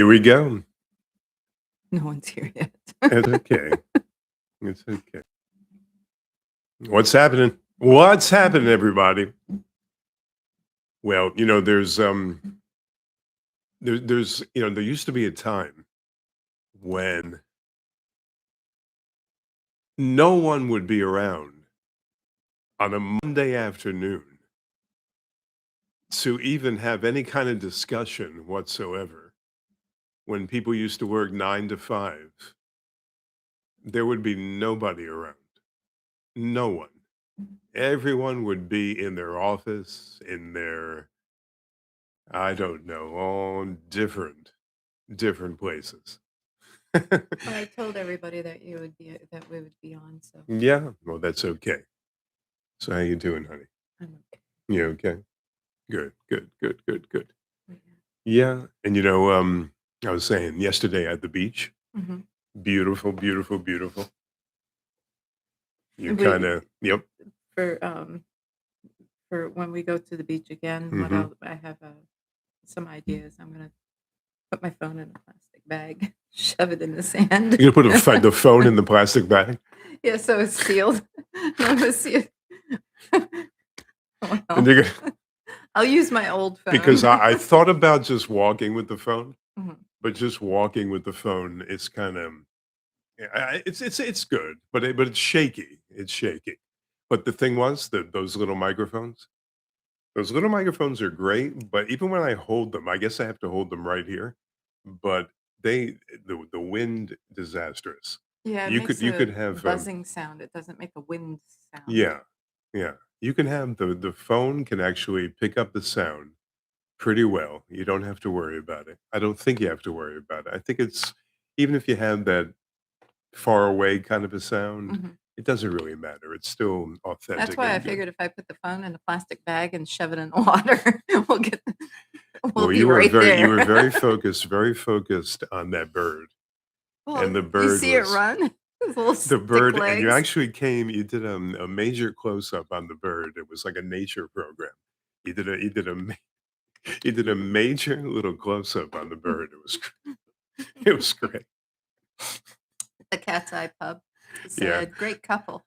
Here we go. No one's here yet. It's okay. It's okay. What's happening? What's happening, everybody? Well, there used to be a time when no one would be around on a Monday afternoon to even have any kind of discussion whatsoever. When people used to work 9 to 5, there would be nobody around. No one. Everyone would be in their office, in their, I don't know, all different places. Well, I told everybody that that we would be on, so Yeah, well, that's okay. So how you doing, honey? I'm okay. You okay? Good, good, good, good, good. Yeah. Yeah, and I was saying yesterday at the beach, Mhm. beautiful, beautiful, beautiful. You kind We of, yep. for for when we go to the beach again, what Hmm. I have some ideas. I'm gonna put my phone in a plastic bag, shove it in the sand. You're gonna put the phone in the plastic bag, Yeah, so it's sealed. I'm gonna see it. Oh, and no. you're gonna, I'll use my old because phone. I thought about just walking with the phone, Mhm. but just walking with the phone is kind of, yeah, it's good, but it's shaky. It's shaky. But the thing was that those little microphones are great. But even when I hold them, I guess I have to hold them right here. But they the wind disastrous. Yeah, it You could makes you could a have buzzing sound. It doesn't make a wind sound. yeah, yeah. You can have the phone can actually pick up the sound pretty well. You don't have to worry about it. I don't think you have to worry about it. I think it's even if you have that far away kind of a sound, Mhm. it doesn't really matter. It's still That's authentic why I and good. figured if I put the phone in a plastic bag and shove it in the water, we'll Well, be right you there. were very focused on that bird. Well, And the you bird see it was run? His little the stick bird, and you legs. actually you did a major close up on the bird. It was like a nature program. You did a major little close up on the bird. It was great. The Cat's Eye Pub Yeah. said, "Great couple."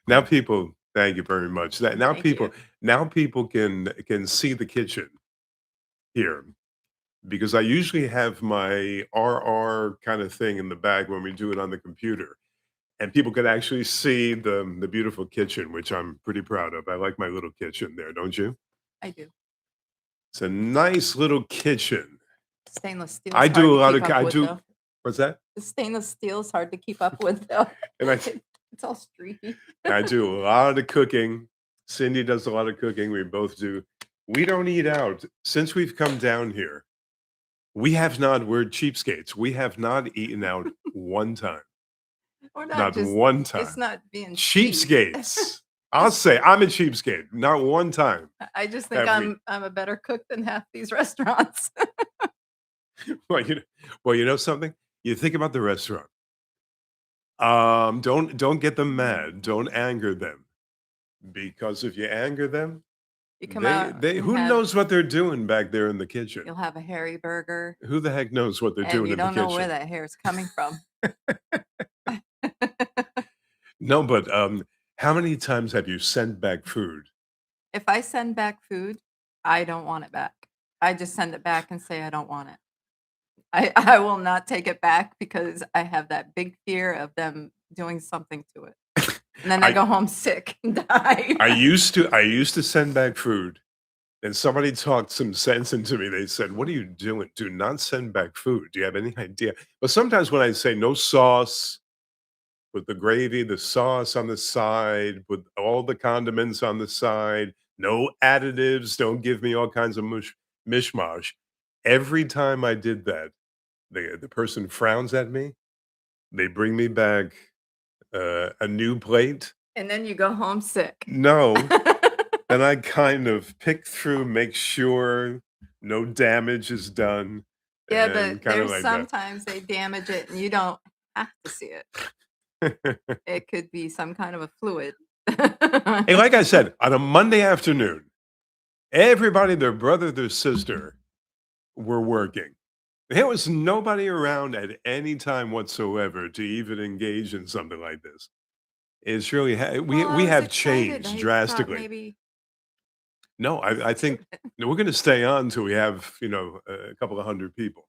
Now people, thank you very much. That Thank you. now people can see the kitchen here because I usually have my RR kind of thing in the bag when we do it on the computer. And people can actually see the beautiful kitchen, which I'm pretty proud of. I like my little kitchen there, don't you? I do. It's a nice little kitchen. Stainless steel I is hard do a to lot keep of up I with, do though. what's that? The stainless steel is hard to keep up with, though. And I It's all streaky. I do a lot of cooking. Cindy does a lot of cooking. We both do. We don't eat out. Since we've come down here, we're cheapskates. We have not eaten out one time. Or not Not just one it's time. not being cheap. Cheapskates. I'll Just say I'm a cheapskate. Not one time I just think have we. I'm a better cook than half these restaurants. Well, you know something? You think about the restaurant. Don't get them mad. Don't anger them because if you anger them, You come out they and who have knows what they're doing back there in the kitchen? you'll have a hairy burger, Who the heck knows what they're and doing you in the don't know where kitchen? that hair is coming from. No, but how many times have you sent back food? If I send back food, I don't want it back. I just send it back and say I don't want it. I will not take it back because I have that big fear of them doing something to it. And then I I go home sick and die. I used to send back food, and somebody talked some sense into me. They said, "What are you doing? Do not send back food. Do you have any idea?" But sometimes when I say no sauce, put the gravy, the sauce on the side, put all the condiments on the side, no additives, don't give me all kinds of mishmash. Every time I did that, the person frowns at me. They bring me back a new plate. And then you go home sick. No, then I kind of pick through, make sure no damage is done, Yeah, and but kind of there's like that. sometimes they damage it and you don't have to see it. It could be some kind of a fluid. Hey, like I said, on a Monday afternoon, everybody, their brother, their sister, were working. There was nobody around at any time whatsoever to even engage in something like this. It's really Well, I we was have excited. changed I thought drastically. maybe No, I let's do think it we're gonna stay on till we have, a couple of 100 people.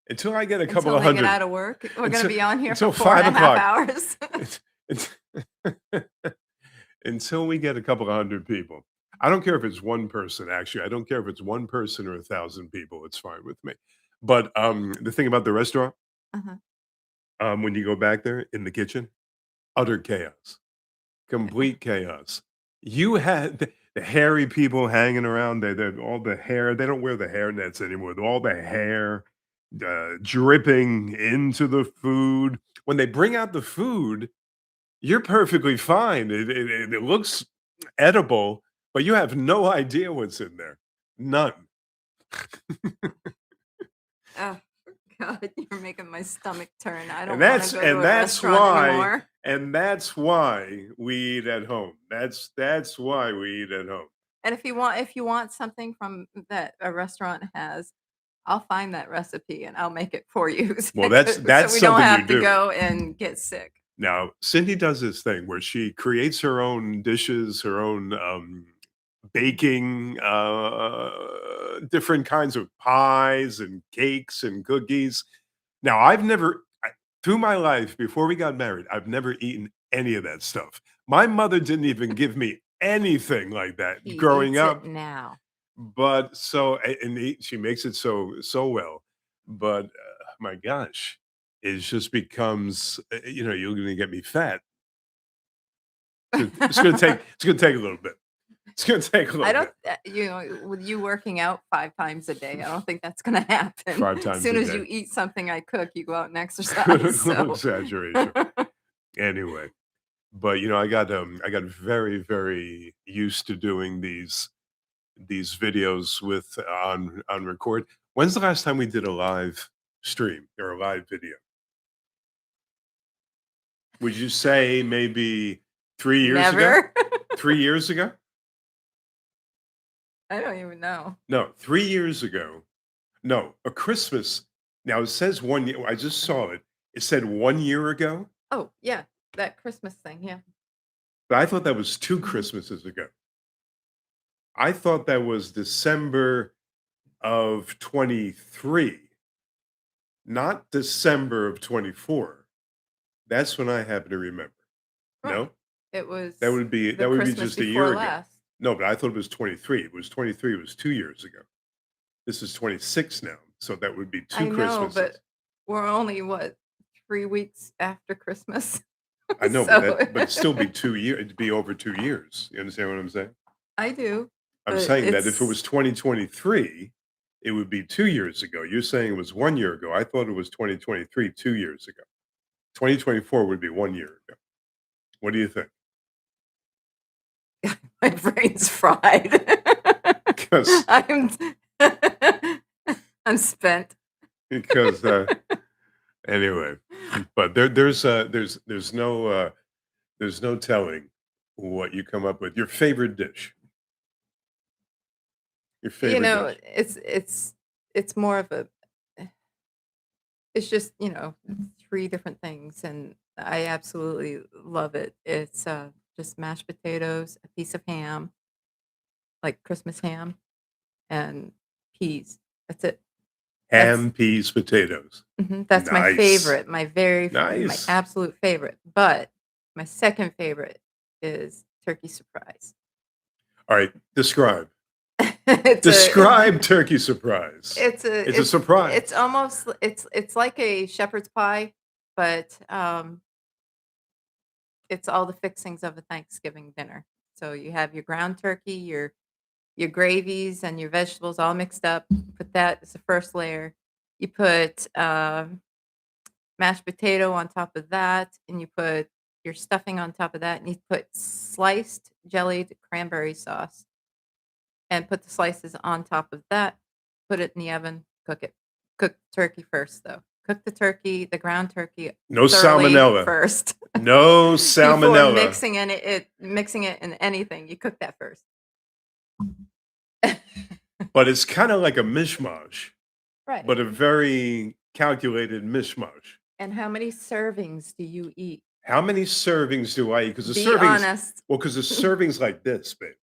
Until I get a couple until of they get 100, out of work. We're gonna until be on here for until four and five a half o'clock, hours. it's until we get a couple of 100 people. I don't care if it's one person, actually. I don't care if it's one person or 1,000 people. It's fine with me. But, the thing about the restaurant, Uh-huh. when you go back there in the kitchen, utter chaos. Complete chaos. You had the hairy people hanging around, they all the hair they don't wear the hair nets anymore, all the hair, dripping into the food. When they bring out the food, you're perfectly fine. It looks edible, but you have no idea what's in there. None. Oh God, you're making my stomach turn. I And don't want to that's go to and a that's restaurant why anymore. and that's why we eat at home. That's why we eat at home. And if you want something from that a restaurant has, I'll find that recipe and I'll make it for you Well, so that's we don't something you have to do. go and get sick. Now, Cindy does this thing where she creates her own dishes, her own, baking, different kinds of pies and cakes and cookies. Now, through my life before we got married, I've never eaten any of that stuff. My mother didn't even give me anything like that He growing eats it up, now. but so she makes it so well, but, my gosh, it just becomes, you're gonna get me fat. It's gonna take a little bit. It's gonna take a I little don't, bit. with you working out 5 times a day, I don't think that's going to happen. 5 As times soon a as day. you eat something I cook, you go out and exercise. Little So, exaggeration. Anyway, but, I got very, very used to doing these videos with on record. When's the last time we did a live stream or a live video? Would you say maybe 3 years ago? never. 3 years ago? I don't even know. No, 3 years ago. No, a Christmas. Now it says 1 year. I just saw it. It said 1 year ago, Oh, yeah, that Christmas thing. Yeah. but I thought that was 2 Mhm. Christmases ago. I thought that was December of '23, not December of '24. That's when I happen to remember. Right. No? It was the That would be Christmas just a before year ago. last. No, but I thought it was '23. It was '23, it was 2 years ago. This is '26 now, so that would be 2 I know, but Christmases. we're only what 3 weeks after Christmas. I know, So but it'd still be 2 years. It'd be over 2 years. You understand what I'm saying? I do, I'm but saying that if it was it's 2023, it would be 2 years ago. You're saying it was 1 year ago. I thought it was 2023, 2 years ago. 2024 would be 1 year ago. What do you think? my brain's fried. Because I'm I'm spent. because, anyway, but there's no telling what you come up with. Your favorite dish. Your You favorite know, dish. it's more of a it's just, 3 different things, and I absolutely love it. It's, just mashed potatoes, a piece of ham, like Christmas ham, and peas. That's it. That's Ham, peas, potatoes. that's my Nice. favorite, my Nice. absolute favorite, but my second favorite is turkey surprise. Alright, describe. It's a Describe turkey surprise. it's a It's a it's surprise. almost it's like a shepherd's pie, but, it's all the fixings of a Thanksgiving dinner. So you have your ground turkey, your gravies, and your vegetables all mixed up. Put that as the first layer. You put mashed potato on top of that, and you put your stuffing on top of that, and you put sliced jellied cranberry sauce, and put the slices on top of that. Put it in the oven. Cook it. Cook turkey first, though. Cook the turkey, the ground turkey, No thoroughly salmonella. first. No Before salmonella. mixing it in anything, you cook that first. But it's kinda like a mishmash. Right. but a very calculated mishmash. And how many servings do you eat? How many servings do I eat? Because the Be servings, honest. well, because the servings like this, babe.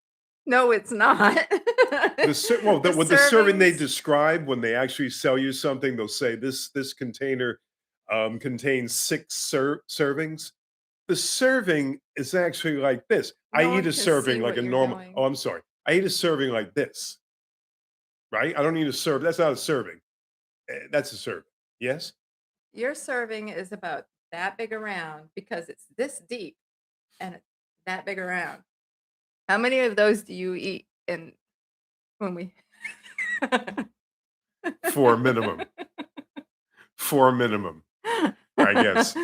No, it's not. The With the serving they servings describe when they actually sell you something, they'll say this container contains six servings. The serving is actually like this. I no eat one a can see serving like what a you're normal. Oh, doing. I'm sorry. I eat a serving like this, right? I don't need a serve. That's not a serving. That's a serving. Yes. Your serving is about that big around because it's this deep and it's that big around. How many of those do you eat in when we For minimum. For minimum, I guess.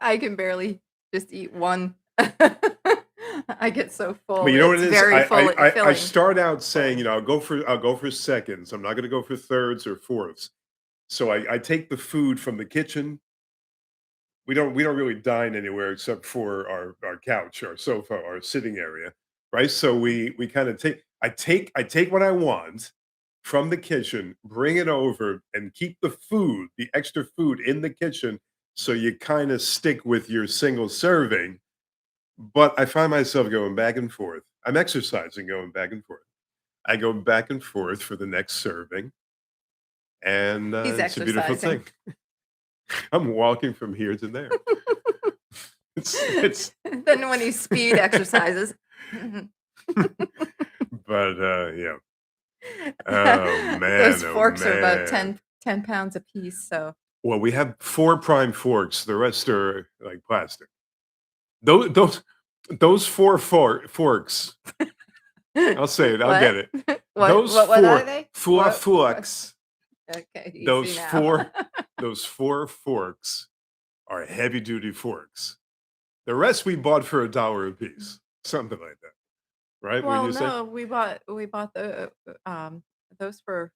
I can barely just eat one. I get so But full. you know what It's it is? very full I filling. start out saying, Filling. I'll go for seconds. I'm not gonna go for thirds or fourths. So I take the food from the kitchen. We don't really dine anywhere except for our couch, our sofa, our sitting area, right? So we kind of take what I want from the kitchen, bring it over, and keep the extra food in the kitchen. So you kind of stick with your single serving. But I find myself going back and forth. I'm exercising, going back and forth. I go back and forth for the next serving, and He's it's a beautiful exercising. thing. I'm walking from here to there. It's Then when he speed exercises. but, yeah. Oh, Those man, oh, forks are about man. 10 pounds a piece, so Well, we have 4 prime forks, the rest are, like, plastic. Those 4 forks, I'll say it, I'll get what? it. What what are they? 4 What? forks, Okay, easy those now. 4 those 4 forks are heavy duty forks. The rest we bought for $1 a piece, something like that, right? Wouldn't Well, you say? no, we bought those for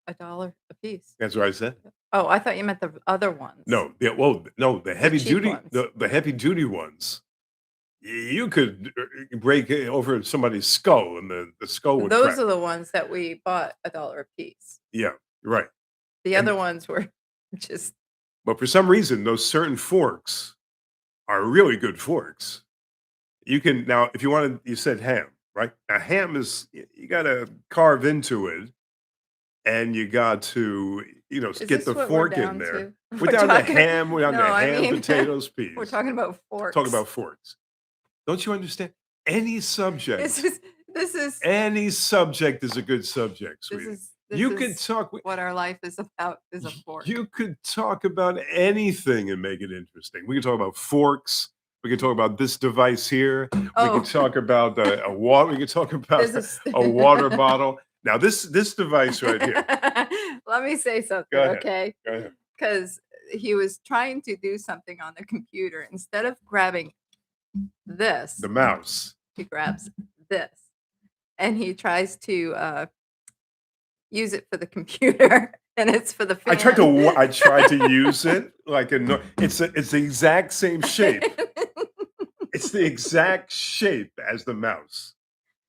$1 a piece. That's what I said. Oh, I thought you meant the other ones, No, the cheap ones. the heavy duty ones, you could break over somebody's skull and the skull would Those crack. are the ones that we bought $1 a piece. Yeah, right. The And other ones were just but for some reason, those certain forks are really good forks. You can now, if you wanted, you said ham, right? Now, ham is you got to carve into it, and you got to is get this the what we're fork in down there. to? We're We're down to talking ham. We're down no, to I ham, mean, potatoes, we're peas. talking about Talk forks. about forks. Don't you understand? Any This subject, is this is any subject is a good subject, this sweetie. is this You could is talk. what our life is about, is a fork. You could talk about anything and make it interesting. We could talk about forks. We could talk about this device here. We could Oh, talk about a water. We could talk about this is a water bottle. Now, this device right here. let me say Go something, ahead. okay? Go ahead. Because he was trying to do something on the computer. Instead of grabbing The this, mouse. he grabs this, and he tries to use it for the computer, and it's for the fan. I tried to use it like a. It's the exact same shape. It's the exact shape as the mouse.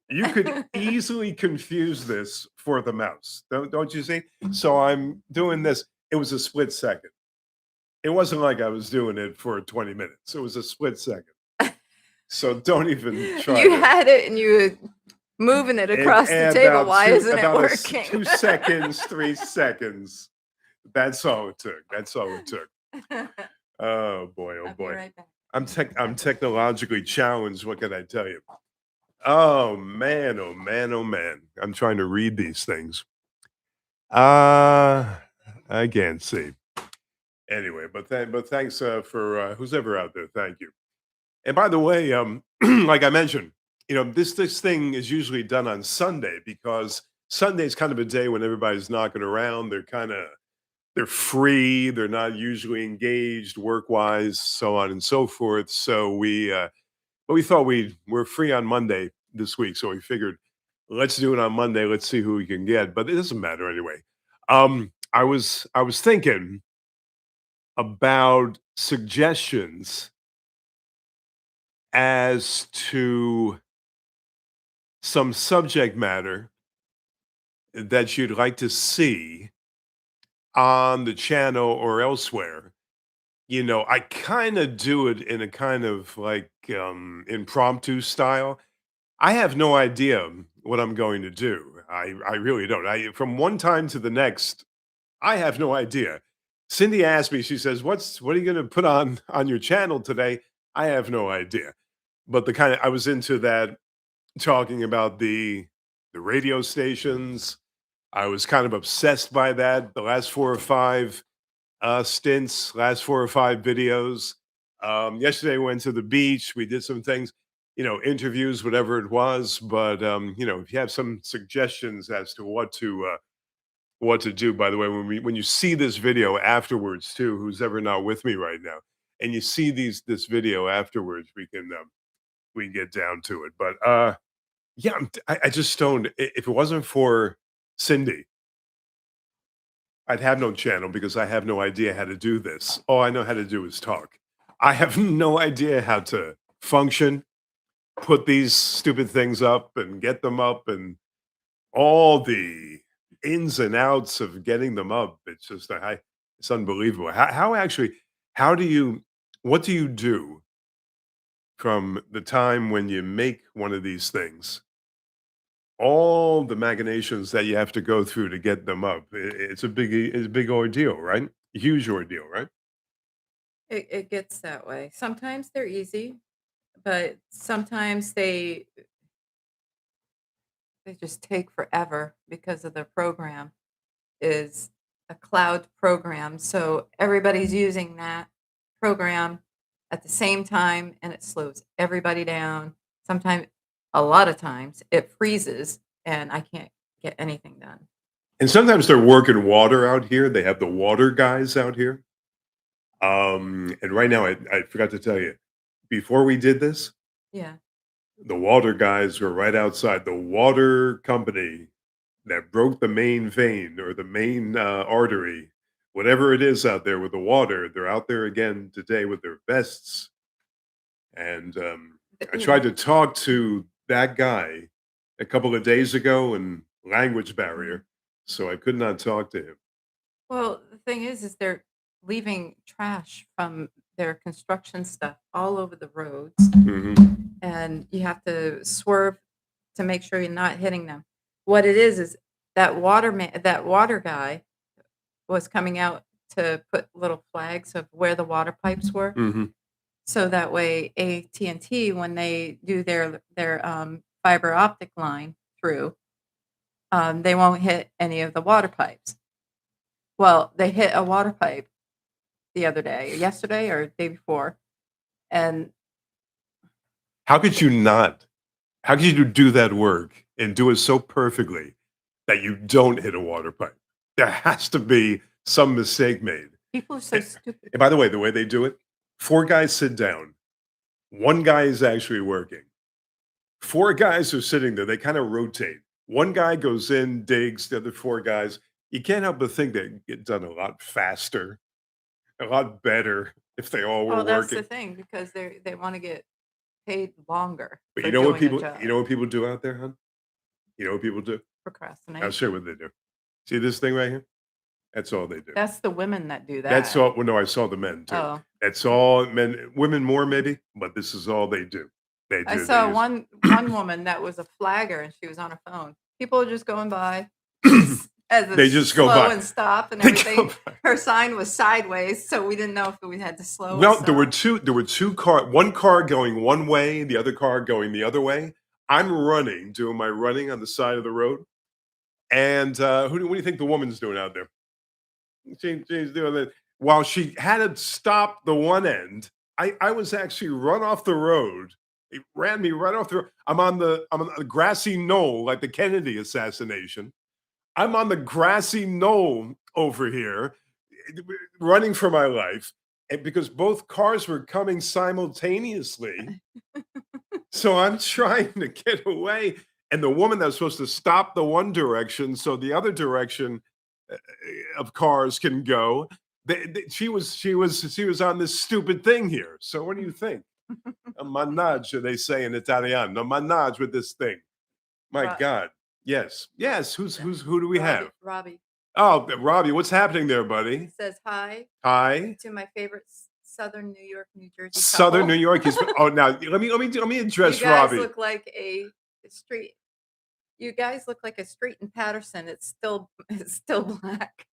You could easily confuse this for the mouse. Don't you see? So I'm doing this. It was a split second. It wasn't like I was doing it for 20 minutes. It was a split second. So don't even try You to. had it, and you were moving it across the And table. Why isn't it about working? 2 seconds, 3 seconds. That's all it took. That's all it took. Oh boy, oh I'll be boy. right back. I'm technologically challenged. What can I tell you? Oh man, oh man, oh man. I'm trying to read these things. Uh I can't see. Anyway, but thanks for who's ever out there. Thank you. And by the way, like I mentioned, this thing is usually done on Sunday because Sunday is kind of a day when everybody's knocking around. They're free. They're not usually engaged work wise, so on and so forth. So but we thought we're free on Monday this week, so we figured let's do it on Monday. Let's see who we can get. But it doesn't matter anyway. I was thinking about suggestions as to some subject matter that you'd like to see on the channel or elsewhere, I kinda do it in a kind of like, impromptu style. I have no idea what I'm going to do. I really don't. I From one time to the next, I have no idea. Cindy asked me, she says, "What are you gonna put on your channel today?" I have no idea. But the kinda I was into that, talking about the radio stations. I was kind of obsessed by that the last 4 or 5 stints, last 4 or 5 videos. Yesterday, we went to the beach. We did some things, interviews, whatever it was. But if you have some suggestions as to what to do, by the way, when you see this video afterwards, too, who's ever not with me right now, and you see this video afterwards, we can get down to it. But yeah, I just don't. If it wasn't for Cindy, I'd have no channel because I have no idea how to do this. All I know how to do is talk. I have no idea how to function, put these stupid things up and get them up and all the ins and outs of getting them up. It's just it's unbelievable. How do you what do you do from the time when you make one of these things, all the machinations that you have to go through to get them up? It's a big ordeal, right? A huge ordeal, right? It gets that way. Sometimes they're easy, but sometimes they just take forever because of the program is a cloud program. So everybody's using that program at the same time and it slows everybody down. Sometimes, a lot of times, it freezes and I can't get anything done. And sometimes they're working water out here. They have the water guys out here. And right now, I forgot to tell you, before we did this, Yeah. the water guys were right outside. The water company that broke the main vein or the main artery, whatever it is out there with the water, they're out there again today with their vests. And I You tried know, to talk to that guy a couple of days ago, and language mhm. barrier, so I could not talk to him. Well, the thing is they're leaving trash from their construction stuff all over the roads, Hmm. and you have to swerve to make sure you're not hitting them. What it is that water guy was coming out to put little flags of where the water pipes were, Hmm. so that way AT&T, when they do their fiber optic line through, they won't hit any of the water pipes. Well, they hit a water pipe the other day, yesterday or day before, and How could you not? How could you do that work and do it so perfectly that you don't hit a water pipe? There has to be some mistake made. people are so And, stupid. and by the way, the way they do it, 4 guys sit down. 1 guy is actually working. 4 guys are sitting there. They kind of rotate. 1 guy goes in, digs. The other 4 guys. You can't help but think they get done a lot faster, a lot better if they all were Well, that's the working. thing because they wanna get paid longer But for doing a you job. know what people do out there, hon? You know what people do? I'll show you Procrastination. what they do. See this thing right here? That's all they do. That's the women that do That's that. all. Well, no, I saw the men too. Oh, That's all men, women more maybe, but this is all they do. They I do. They saw use. one woman that was a flagger, and she was on her phone. People are just going by. She's as a They just go slow by. and stop and They go everything. by. Her sign was sideways, so we didn't know if we had to slow or Well, there were stop. two. There were 2 car. One car going one way, the other car going the other way. I'm running, doing my running on the side of the road. And what do you think the woman's doing out there? She's doing it. While she had to stop the one end, I was actually run off the road. It ran me right off the road. I'm on the grassy knoll, like the Kennedy assassination. I'm on the grassy knoll over here, running for my life, and because both cars were coming simultaneously, so I'm trying to get away, and the woman that was supposed to stop the one direction so the other direction of cars can go. She was on this stupid thing here. So what do you think? A manage, they say in Italiano. Manage with this thing. My Ro- God. Yes. Ro- Yes. Who do we have? Robbie. Oh, Robbie, what's happening there, buddy? It says hi Hi. to my favorite Southern New York, New Jersey Southern New couple. York is oh, now let me You address guys Robbie. look like a street. You guys look like a street in Patterson. It's still it's still black.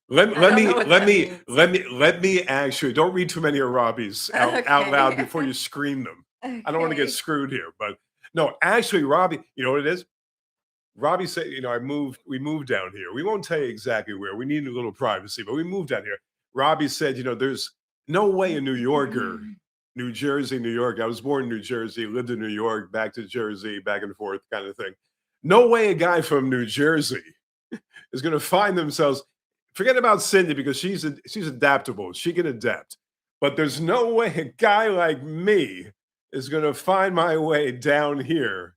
Let, I let don't know me what let that me means. let me actually don't read too many of Robbie's out loud Okay. before you scream them. I don't want to get Okay. screwed here, but no, actually, Robbie, you know what it is? Robbie said, we moved down here. We won't tell you exactly where. We need a little privacy, but we moved down here. Robbie said, there's no way a New Yorker, New Jersey, New York. I was born in New Jersey, lived in New York, back to Jersey, back and forth kind of thing. No way a guy from New Jersey is going to find themselves. Forget about Cindy because she's adaptable. She can adapt. But there's no way a guy like me is going to find my way down here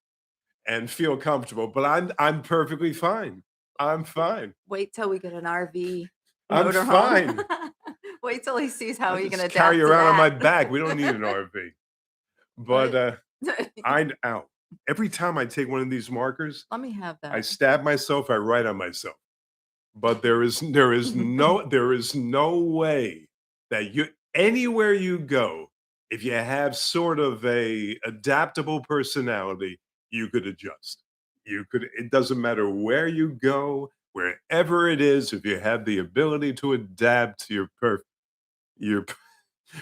and feel comfortable. But I'm perfectly fine. I'm fine. Wait till we get an RV I'm motorhome. fine. Wait till he sees how I he can just adapt carry you to around on my that. back. We don't need an RV. But Let I out. Every time I take one of these markers, me have I that. stab myself, I write on myself. But there is no way that you anywhere you go, if you have sort of a adaptable personality, you could adjust. It doesn't matter where you go, wherever it is, if you have the ability to adapt, you're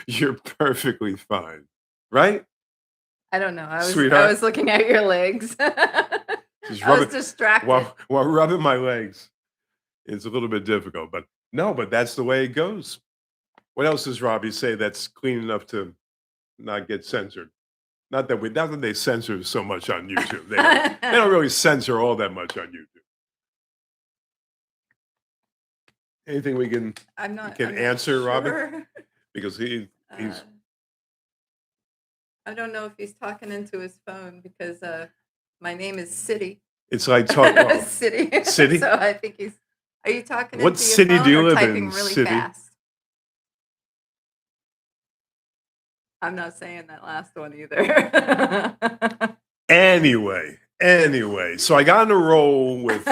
you're perfectly fine. Right? I don't know. I Sweetheart? was looking at your legs. Just I was distracted. while rubbing my legs. It's a little bit difficult, but no, but that's the way it goes. What else does Robbie say that's clean enough to not get censored? Not that they censor so much on YouTube. They don't really censor all that much on YouTube. Anything we can I'm not answer, Robbie? sure. Because he's I don't know if he's talking into his phone because my name is City. it's like talk City. City? So I think he's. Are you talking What into your city phone do you or live typing in, really City? fast? I'm not saying that last one either. Anyway, so I got on a roll with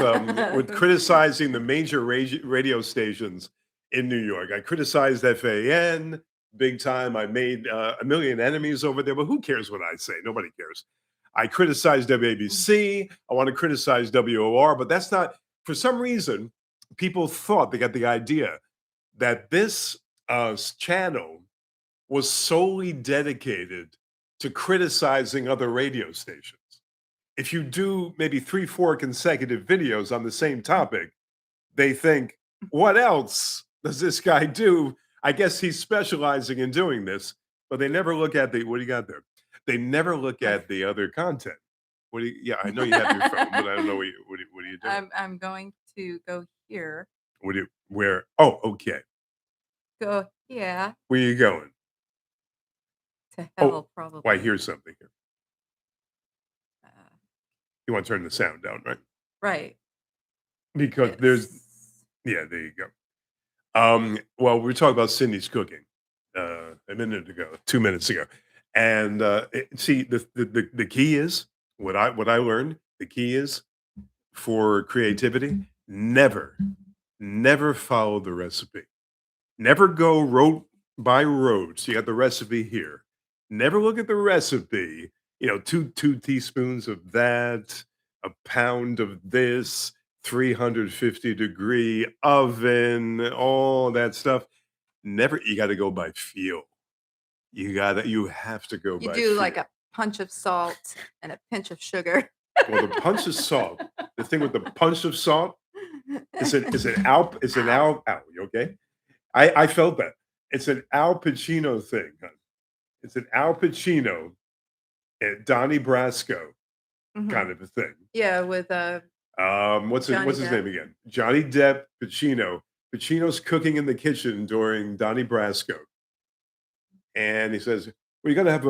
criticizing the major radio stations in New York. I criticized FAN big time. I made a million enemies over there, but who cares what I say? Nobody cares. I criticized wabc. I want to criticize WOR, but that's not, for some reason, people thought, they got the idea that this channel was solely dedicated to criticizing other radio stations. If you do maybe 3, 4 consecutive videos on the same topic, they think, what else does this guy do? I guess he's specializing in doing this, but they never look at what do you got there? They never look at the other content. Yeah, I know you have your phone, but I don't know what are you doing? I'm going to go here. Where? Oh, okay. Go here Where are you going? to hell, probably. Well, I hear something here. You want to turn the sound down, right? Right. Because yeah, there you go. Well, we were talking about Cindy's cooking a minute ago, 2 minutes ago, and see, the key is what I learned. The key is for creativity: never follow the recipe. Never go road by road. So you got the recipe here. Never look at the recipe. Two teaspoons of that, a pound of this, 350-degree oven, all that stuff. Never. You got to go by feel. You have to go You by do feel. like a punch of salt and a pinch of sugar. Well, the punch of salt. The thing with the punch of salt is an Ow, you okay? I felt that. It's an Al Pacino thing, huh? It's an Al Pacino and Donnie Brasco kind of a thing. Yeah, with what's Johnny his Depp. name again? Johnny Depp, Pacino. Pacino's cooking in the kitchen during Donnie Brasco, and he says, "Well, you gotta have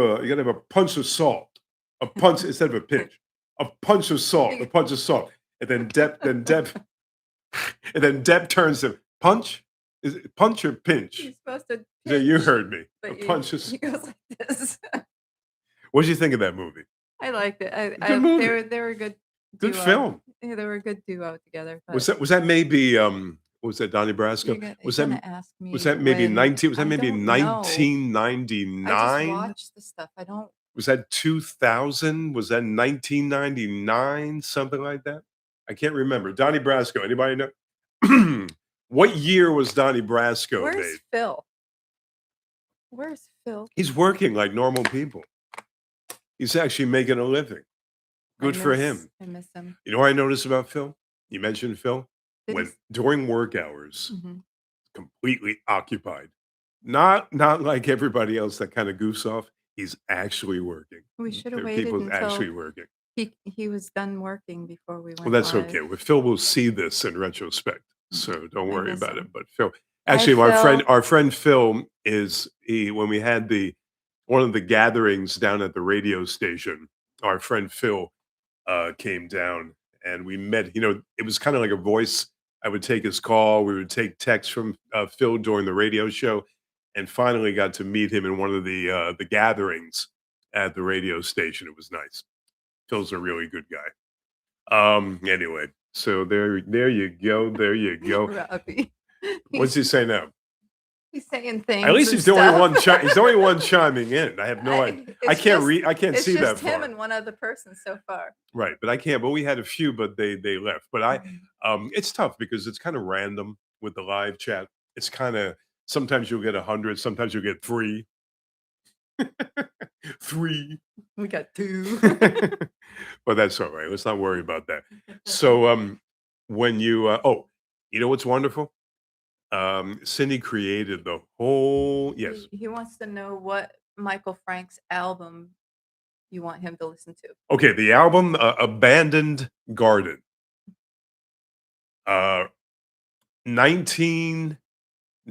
a punch of salt, a punch instead of a pinch, a punch of salt, a punch of salt." And then Depp turns to punch. Is it punch or pinch? You're supposed to Yeah, you pinch, heard me. but A punch of he goes like this. What did you think of that movie? I liked it. Good movie. They were a good Good duo. film. Yeah, they were a good duo together. Was But that maybe What was that, Donnie Brasco? You're gonna ask Was me that maybe when 19 was that I maybe don't know. I just 1999? watch the stuff. I don't Was that 2000? Was that 1999? Something like that? I can't remember. Donnie Brasco, anybody know? What year was Donnie Brasco made? Where's Phil? Where's Phil? He's working like normal people. He's actually making a living. Good for him. I miss him. You know what I noticed about Phil? You mentioned Phil? Did he When s during work hours, Mhm. completely occupied. Not like everybody else that kinda goofs off. He's actually working. We should have There are waited people until actually working. he was done working before we Well, went that's okay. live. Well, Phil will see this in retrospect, Mhm. so don't I worry miss about it. him. But Phil Hi, actually, Phil. our friend Phil when we had one of the gatherings down at the radio station, our friend Phil came down and we met. It was kind of like a voice. I would take his call. We would take texts from Phil during the radio show, and finally got to meet him in one of the gatherings at the radio station. It was nice. Phil's a really good guy. Anyway, so there you go. There you go. Robbie. What's he say now? He's saying At things least and he's the only stuff. one. He's the only one chiming in. I have no idea. I It's can't just read. I can't it's see that just him far. and one other person so far. Right, but I can't. But we had a few, but they left. But Mhm. it's tough because it's kind of random with the live chat. It's kind of sometimes you'll get 100, sometimes you'll get three, three. We got 2. But that's all right. Let's not worry about that. So, when you know what's wonderful? Cindy created the whole. Yes. He wants to know what Michael Frank's album you want him to listen to. Okay, the album Abandoned Garden.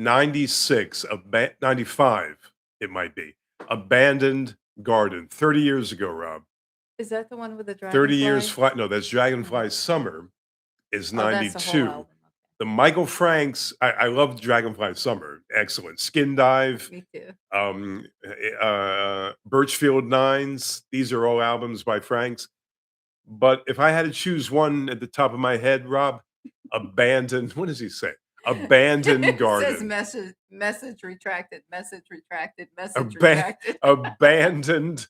1996, 95, it might be. Abandoned Garden. 30 years ago, Rob. Is that the one with the 30 years dragonfly? flat. No, that's Mhm. Dragonfly Summer is Oh, that's the whole 92. album. The Michael Franks, I love Dragonfly Summer. Excellent. Skin Dive, Me too. Birchfield Nines. These are all albums by Franks. But if I had to choose one at the top of my head, Rob, Abandoned, what does he say? Abandoned It says Garden. message retracted, message retracted, message Aban retracted. Abandoned.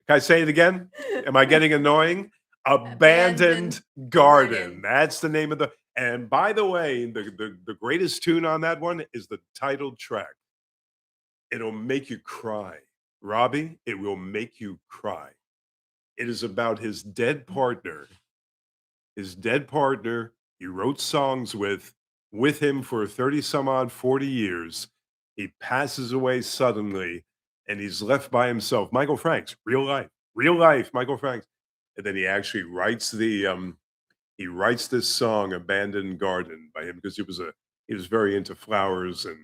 Can I say it again? Am I getting annoying? Abandoned Abandoned Garden. Garden. That's the name of the. And by the way, the greatest tune on that one is the title track. It'll make you cry. Robbie, it will make you cry. It is about his dead partner. His dead partner, he wrote songs with him for 30 some odd 40 years. He passes away suddenly and he's left by himself. Michael Franks, real life, Michael Franks. And then he actually writes he writes this song, Abandoned Garden, by him because he was very into flowers and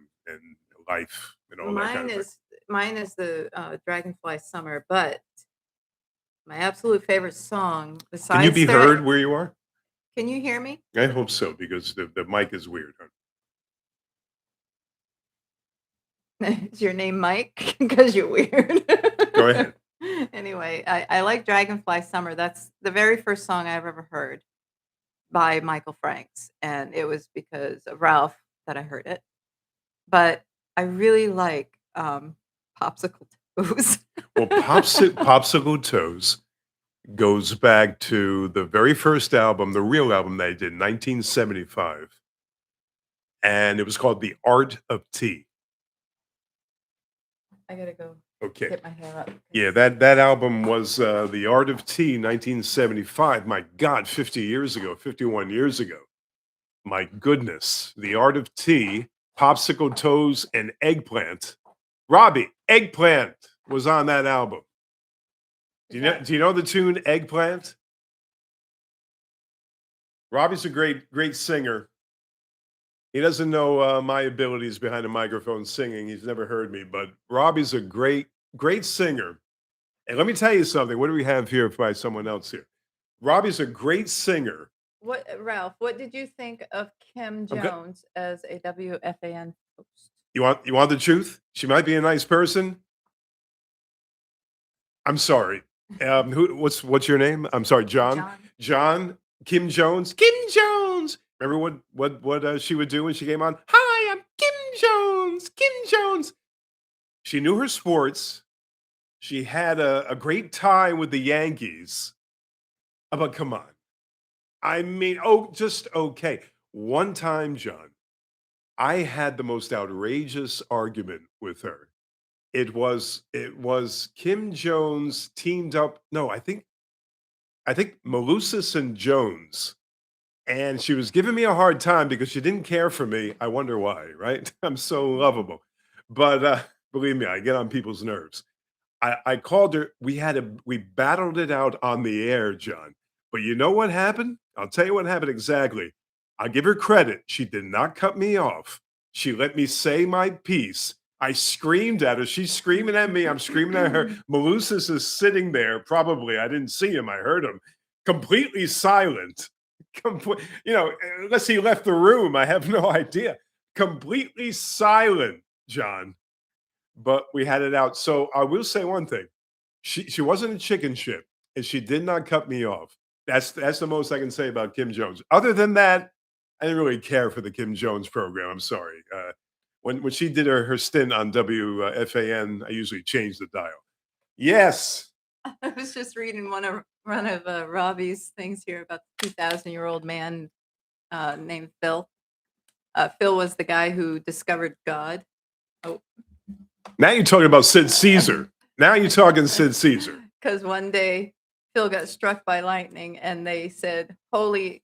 life and all that kind Mine of thing. is mine is the Dragonfly Summer, but my absolute favorite song Can you besides be heard where you are? Can you hear me? I hope so because the mic is weird. Huh? Is your name Mike? Because you're weird. Go ahead. Anyway, I like Dragonfly Summer. That's the very first song I've ever heard by Michael Franks, and it was because of Ralph that I heard it. But I really like Popsicle Toes. Well, Popsicle Toes goes back to the very first album, the real album they did, 1975, and it was called The Art of Tea. I gotta go Okay. get my hair up. Yeah, that album was The Art of Tea, 1975. My God, 50 years ago, 51 years ago. My goodness. The Art of Tea, Popsicle Toes, and Eggplant. Robbie, Eggplant was on that album. Do you know the tune Eggplant? Robbie's a great singer. He doesn't know my abilities behind a microphone singing. He's never heard me, but Robbie's a great singer. And let me tell you something. What do we have here by someone else here? Robbie's a great singer. What Ralph, what did you think of Kim I'm good. Jones as a WFAN host? You want the truth? She might be a nice person. I'm sorry. What's your name? I'm sorry, John. John. John Kim Jones. Kim Jones. Remember what she would do when she came on? Hi, I'm Kim Jones. Kim Jones. She knew her sports. She had a great time with the Yankees. But come on. I mean, oh, just okay. One time, John, I had the most outrageous argument with her. It was Kim Jones teamed up. No, I think Malusis and Jones. And she was giving me a hard time because she didn't care for me. I wonder why, right? I'm so lovable. But believe me, I get on people's nerves. I called her. We battled it out on the air, John. But you know what happened? I'll tell you what happened exactly. I'll give her credit. She did not cut me off. She let me say my piece. I screamed at her. She's screaming at me. I'm screaming at her. Malusis is sitting there. Probably. I didn't see him. I heard him. Completely silent. Unless he left the room. I have no idea. Completely silent, John, but we had it out. So I will say one thing. She wasn't a chicken shit, and she did not cut me off. That's the most I can say about Kim Jones. Other than that, I didn't really care for the Kim Jones program. I'm sorry. When she did her stint on WFAN, I usually changed the dial. Yes. I was just reading one of Robbie's things here about the 2,000-year-old man named Phil. Phil was the guy who discovered God. Oh, Now you're talking about Sid Caesar. Now you're talking Sid Caesar. because one day Phil got struck by lightning, and they said, "Holy,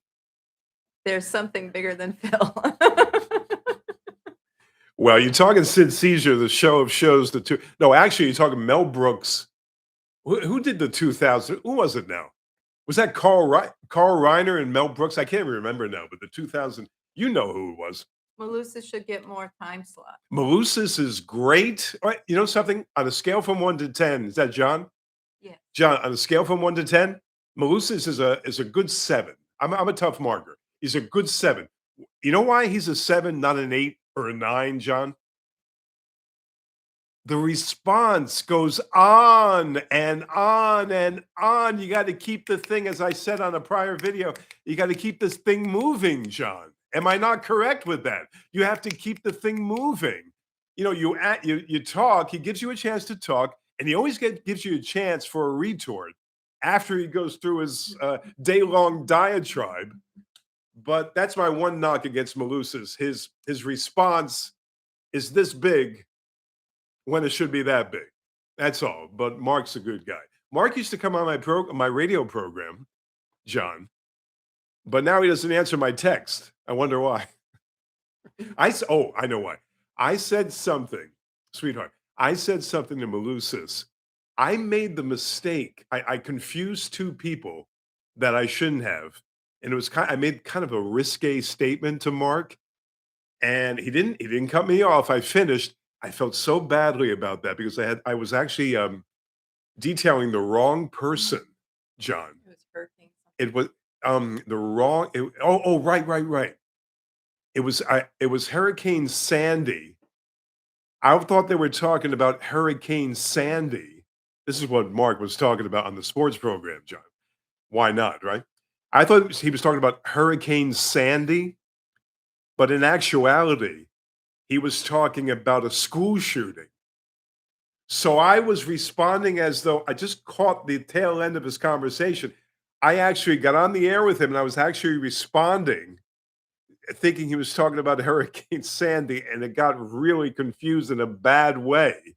there's something bigger than Phil." Well, you're talking Sid Caesar, the show of shows. The two. No, actually, you're talking Mel Brooks. Who did the 2000? Who was it now? Was that Carl Reiner and Mel Brooks? I can't even remember now, but the 2000, you know who it was. Malusa should get more time slot. Malusis is great. All right, you know something? On a scale from 1 to 10, is that John? Yeah. John, on a scale from 1 to 10, Malusis is a good 7. I'm a tough marker. He's a good 7. You know why he's a 7, not an 8 or a 9, John? The response goes on and on and on. You got to keep the thing, as I said on a prior video, you got to keep this thing moving, John. Am I not correct with that? You have to keep the thing moving. You talk, he gives you a chance to talk, and he always gives you a chance for a retort after he goes through his day-long diatribe. But that's my one knock against Malusis. His response is this big when it should be that big. That's all. But Mark's a good guy. Mark used to come on my radio program, John, but now he doesn't answer my text. I wonder why. I know why. I said something, sweetheart. I said something to Malusis. I made the mistake. I confused two people that I shouldn't have, and I made kind of a risque statement to Mark, and he didn't cut me off. I finished. I felt so badly about that because I was actually detailing the wrong person, John. It was hurting. It was the wrong. Right. It was Hurricane Sandy. I thought they were talking about Hurricane Sandy. This is what Mark was talking about on the sports program, John. Why not, right? I thought he was talking about Hurricane Sandy, but in actuality, he was talking about a school shooting. So I was responding as though I just caught the tail end of his conversation. I actually got on the air with him and I was actually responding, thinking he was talking about Hurricane Sandy, and it got really confused in a bad way.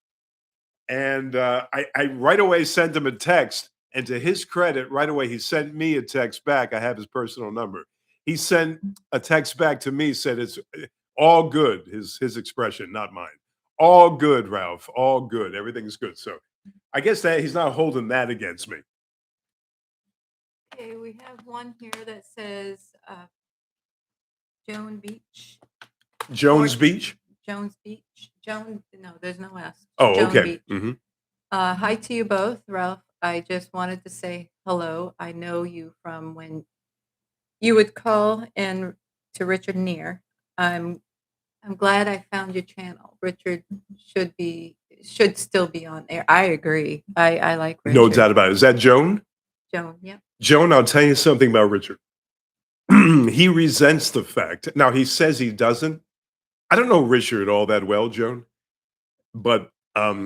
And I right away sent him a text. And to his credit, right away, he sent me a text back. I have his personal number. He sent a text back to me, said it's all good, his expression, not mine. All good, Ralph. All good. Everything's good. So I guess that he's not holding that against me. Okay, we have one here that says Joan Beach. Jones Beach? Jones Beach. No, there's no S. Oh, Joan okay. Beach. Mhm. Hi to you both, Ralph. I just wanted to say hello. I know you from when you would call in to Richard Neer. I'm glad I found your channel. Richard should still be on there. I agree. I like Richard. No doubt about it. Is that Joan? Joan, yeah. Joan, I'll tell you something about Richard. he resents the fact. Now he says he doesn't. I don't know Richard all that well, Joan, but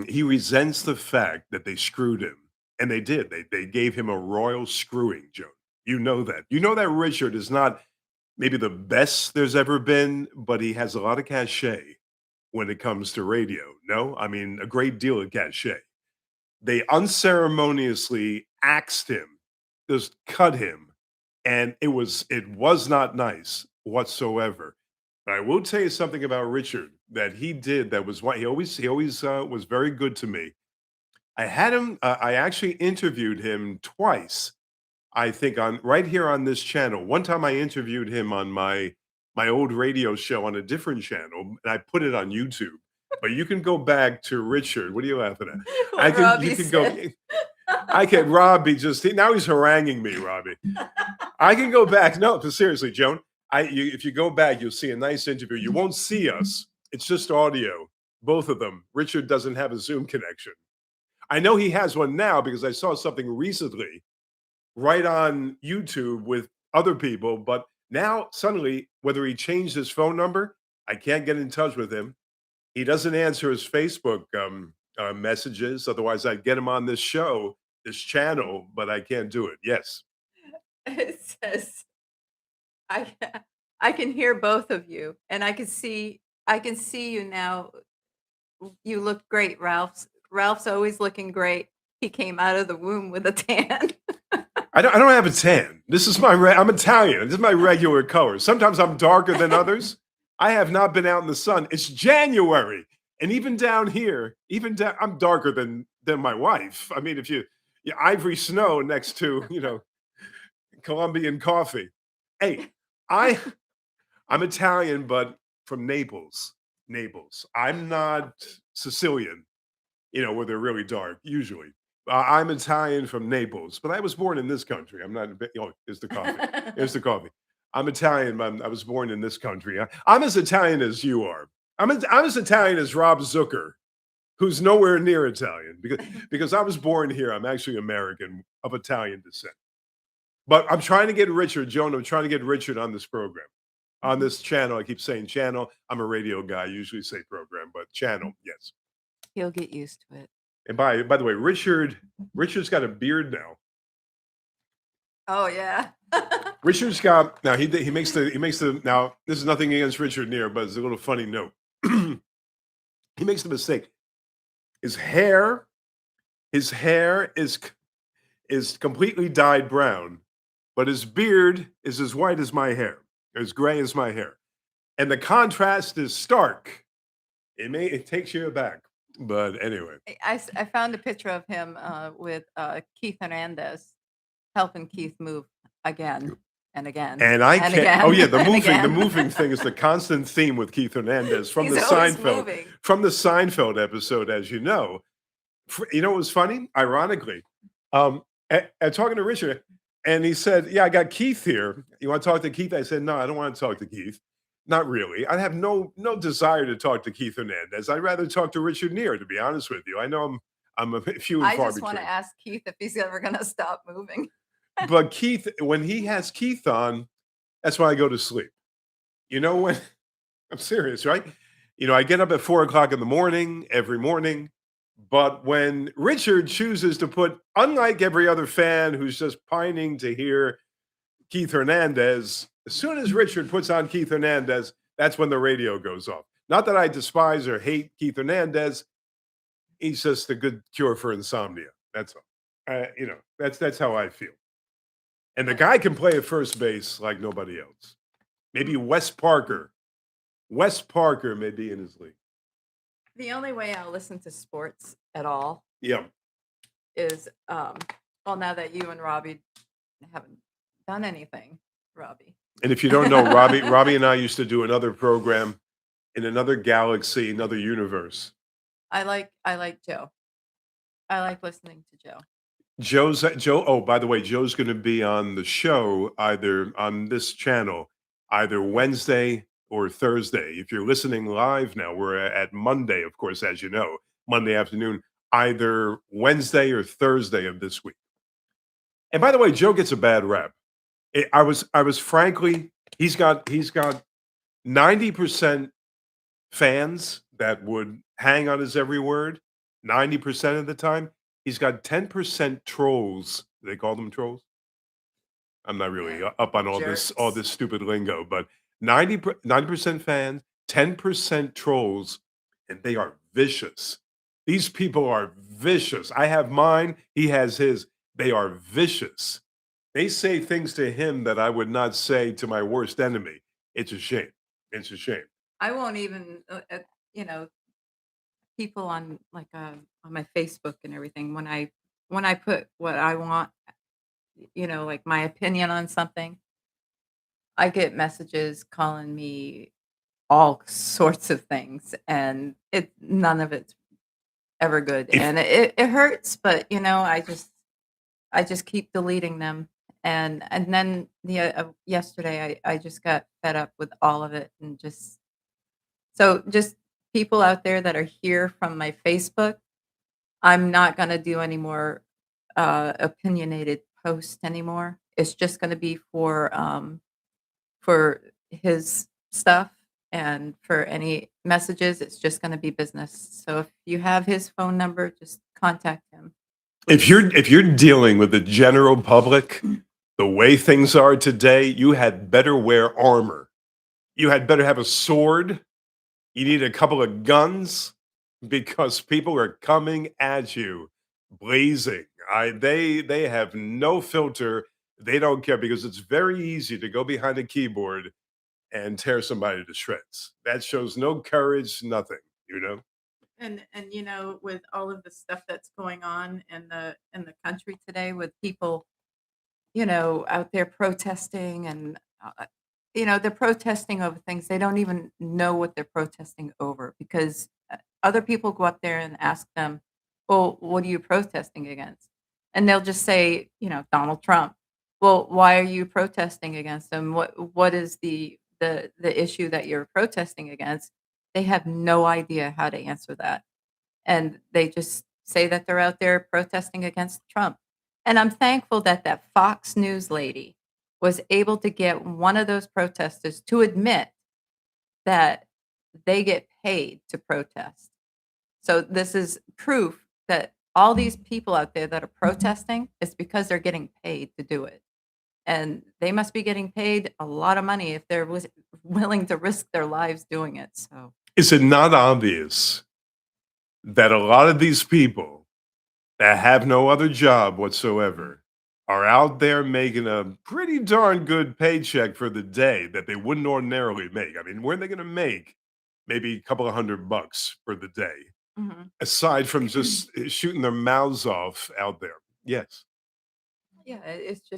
he resents the fact that they screwed him, and they did. They gave him a royal screwing, Joan. You know that. You know that Richard is not maybe the best there's ever been, but he has a lot of cachet when it comes to radio. No, I mean a great deal of cachet. They unceremoniously axed him, just cut him, and it was not nice whatsoever. But I will tell you something about Richard that he did that was why he always was very good to me. I had him. I actually interviewed him twice. I think on right here on this channel. One time I interviewed him on my old radio show on a different channel, and I put it on YouTube. But you can go back to Richard. What are you laughing at? I What can you Robbie can go. said. I can Robbie now he's haranguing me, Robbie. I can go back. No, but seriously, Joan. If you go back, you'll see a nice interview. You won't see us. It's just audio. Both of them. Richard doesn't have a Zoom connection. I know he has one now because I saw something recently right on YouTube with other people. But now suddenly, whether he changed his phone number, I can't get in touch with him. He doesn't answer his Facebook messages. Otherwise, I'd get him on this show, this channel, but I can't do it. Yes. It says, I I can hear both of you, and I can see you now. You look great, Ralph's always looking great. He came out of the womb with a tan. I don't have a tan. This is I'm Italian. This is my regular color. Sometimes I'm darker than others. I have not been out in the sun. It's January. And even down here, I'm darker than my wife. I mean, if you ivory snow next to, Colombian coffee. Hey, I I'm Italian, but from Naples. Naples. I'm not Sicilian, where they're really dark, usually. I'm Italian from Naples, but I was born in this country. I'm not, here's the coffee. Here's the coffee. I'm Italian, but I was born in this country. I'm as Italian as you are. I'm as Italian as Rob Zucker, who's nowhere near Italian because I was born here. I'm actually American of Italian descent. But I'm trying to get Richard, Joan, I'm trying to get Richard on this program, on Mhm. this channel. I keep saying channel. I'm a radio guy. I usually say program, but channel, yes. He'll get used to it. And by the way, Richard's got a beard now. Oh, yeah. Richard's got now he makes the now this is nothing against Richard Neer, but it's a little funny note. He makes the mistake. His hair, his hair is completely dyed brown, but his beard is as white as my hair, as gray as my hair. And the contrast is stark. It takes you aback. But anyway. I found a picture of him with Keith Hernandez helping Keith move again and again And I and can't. Oh again yeah, the and moving, the again. moving thing is the constant theme with Keith Hernandez from the He's always Seinfeld, moving. episode, as you know. You know what was funny? Ironically, at talking to Richard, and he said, "Yeah, I got Keith here. You want to talk to Keith?" I said, "No, I don't want to talk to Keith. Not really. I have no desire to talk to Keith Hernandez. I'd rather talk to Richard Neer, to be honest with you. I know I'm a bit few and I far just want to between. ask Keith if he's ever going to stop moving. But Keith, when he has Keith on, that's when I go to sleep. You know when I'm serious, right? I get up at 4 o'clock in the morning every morning. But when Richard chooses to put, unlike every other fan who's just pining to hear Keith Hernandez, as soon as Richard puts on Keith Hernandez, that's when the radio goes off. Not that I despise or hate Keith Hernandez. He's just a good cure for insomnia. That's all. That's how I feel. And the guy can play at first base like nobody else. Maybe Wes Parker. Wes Parker may be in his league. The only way I'll listen to sports at all Yeah. is, well, now that you and Robbie haven't done anything, Robbie. And if you don't know, Robbie and I used to do another program in another galaxy, another universe. I like Joe. I like listening to Joe. Joe. Oh, by the way, Joe's going to be on the show either on this channel, either Wednesday or Thursday. If you're listening live now, we're at Monday, of course, as you know, Monday afternoon, either Wednesday or Thursday of this week. And by the way, Joe gets a bad rap. I was frankly, he's got 90% fans that would hang on his every word 90% of the time. He's got 10% trolls. They call them trolls? I'm not really Yeah, up on all jerks. this stupid lingo, but 90% fans, 10% trolls, and they are vicious. These people are vicious. I have mine, he has his. They are vicious. They say things to him that I would not say to my worst enemy. It's a shame. It's a shame. I won't even, you know, people on like on my Facebook and everything. When I put what I want, like my opinion on something, I get messages calling me all sorts of things, and it none of it's ever good, If and it hurts, but I just keep deleting them, and then yesterday I just got fed up with all of it, and just people out there that are here from my Facebook, I'm not gonna do any more opinionated posts anymore. It's just gonna be for his stuff, and for any messages, it's just gonna be business. So if you have his phone number, just contact him, if please. you're dealing with the general public, the way things are today, you had better wear armor. You had better have a sword. You need a couple of guns because people are coming at you blazing. They have no filter. They don't care because it's very easy to go behind a keyboard and tear somebody to shreds. That shows no courage, nothing, you know? And with all of the stuff that's going on in the country today, with people, out there protesting, and they're protesting over things they don't even know what they're protesting over, because other people go up there and ask them, "Well, what are you protesting against?" And they'll just say, Donald Trump. Well, why are you protesting against him? What is the issue that you're protesting against? They have no idea how to answer that, and they just say that they're out there protesting against Trump. And I'm thankful that that Fox News lady was able to get one of those protesters to admit that they get paid to protest. So this is proof that all these people out there that are protesting is because they're getting paid to do it. And they must be getting paid a lot of money if they're willing to risk their lives doing it. So Is it not obvious that a lot of these people that have no other job whatsoever are out there making a pretty darn good paycheck for the day that they wouldn't ordinarily make? I mean, where are they going to make maybe a couple of $100 for the day, mhm. aside from just shooting their mouths off out there? Yes. Yeah, it's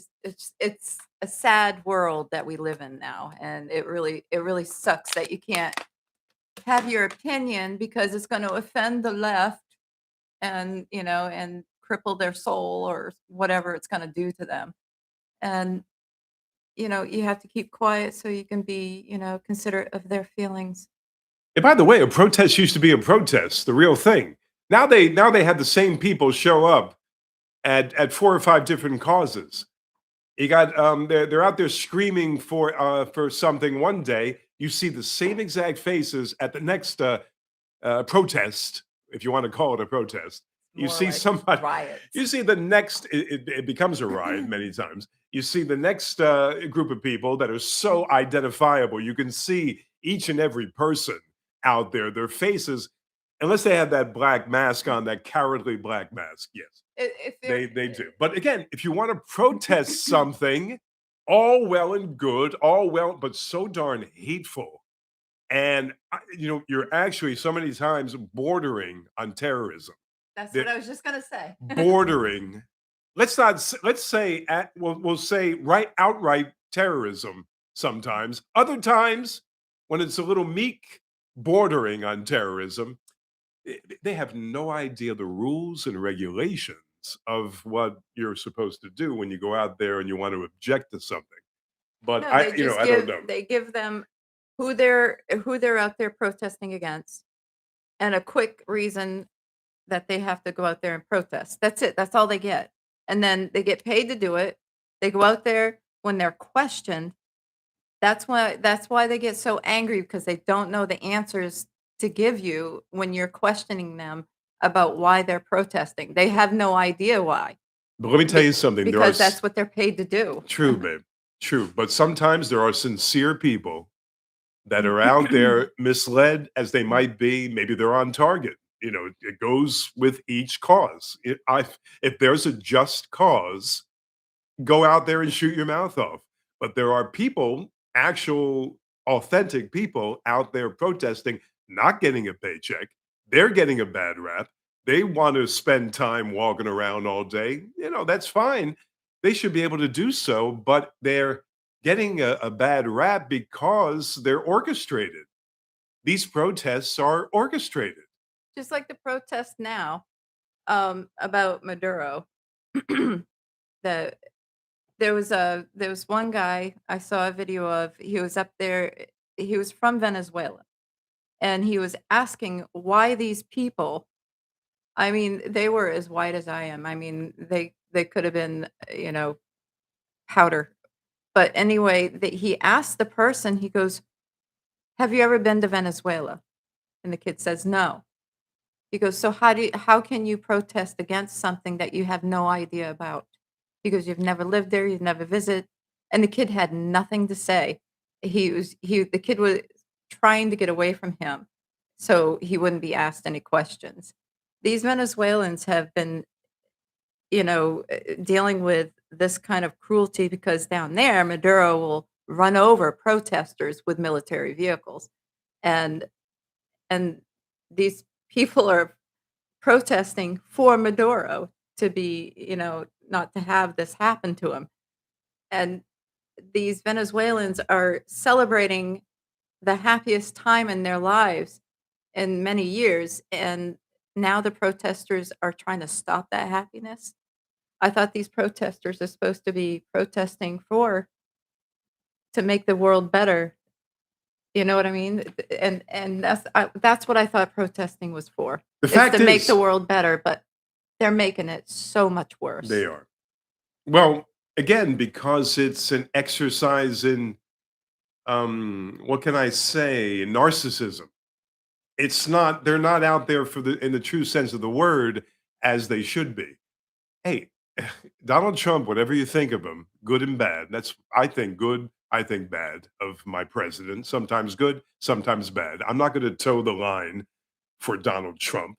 a sad world that we live in now, and it really sucks that you can't have your opinion because it's going to offend the left, and cripple their soul, or whatever it's going to do to them. And you have to keep quiet so you can be, considerate of their feelings. And by the way, a protest used to be a protest, the real thing. Now they had the same people show up at four or five different causes. You got they're out there screaming for something one day. You see the same exact faces at the next protest, if you want to call it a protest. You More see like somebody. riots. You see the next. It becomes a riot many times. You see the next group of people that are so identifiable. You can see each and every person out there. Their faces, unless they have that black mask on, that cowardly black mask. Yes, If they do. But again, if you want to protest something, all well and good, all well, but so darn hateful. And you're actually so many times bordering on terrorism. That's what That I was just gonna say. bordering, let's say we'll say right outright terrorism sometimes. Other times when it's a little meek bordering on terrorism, they have no idea the rules and regulations of what you're supposed to do when you go out there and you want to object to something. But No, they just I don't give know. they give them who they're out there protesting against, and a quick reason that they have to go out there and protest. That's it. That's all they get. And then they get paid to do it. They go out there, when they're questioned, that's why they get so angry because they don't know the answers to give you when you're questioning them about why they're protesting. They have no idea why, But let me tell be you something. There are because that's what they're paid to do. true, babe. True. But sometimes there are sincere people that are out there misled as they might be. Maybe they're on target. It goes with each cause. If there's a just cause, go out there and shoot your mouth off. But there are people, actual authentic people out there protesting, not getting a paycheck. They're getting a bad rap. They want to spend time walking around all day. That's fine. They should be able to do so, but they're getting a bad rap because they're orchestrated. These protests are orchestrated. Just like the protest now, about Maduro. The there was one guy I saw a video of, he was up there, he was from Venezuela, and he was asking why these people, I mean, they were as white as I am. I mean, they could have been, powder. But anyway, he asked the person, he goes, "Have you ever been to Venezuela?" And the kid says, "No." He goes, "So how can you protest against something that you have no idea about?" Because you've never lived there, you've never visited. And the kid had nothing to say. The kid was trying to get away from him so he wouldn't be asked any questions. These Venezuelans have been, dealing with this kind of cruelty because down there, Maduro will run over protesters with military vehicles. And and these people are protesting for Maduro to be, not to have this happen to him. And these Venezuelans are celebrating the happiest time in their lives in many years. And now the protesters are trying to stop that happiness. I thought these protesters are supposed to be protesting to make the world better. You know what I mean? And that's what I thought protesting was for, The is to fact make the is, world better, but they're making it so much they worse. are. Well, again, because it's an exercise in, what can I say, narcissism. They're not out there in the true sense of the word as they should be. Hey, Donald Trump, whatever you think of him, good and bad. That's, I think, good. I think bad of my president. Sometimes good, sometimes bad. I'm not going to toe the line for Donald Trump.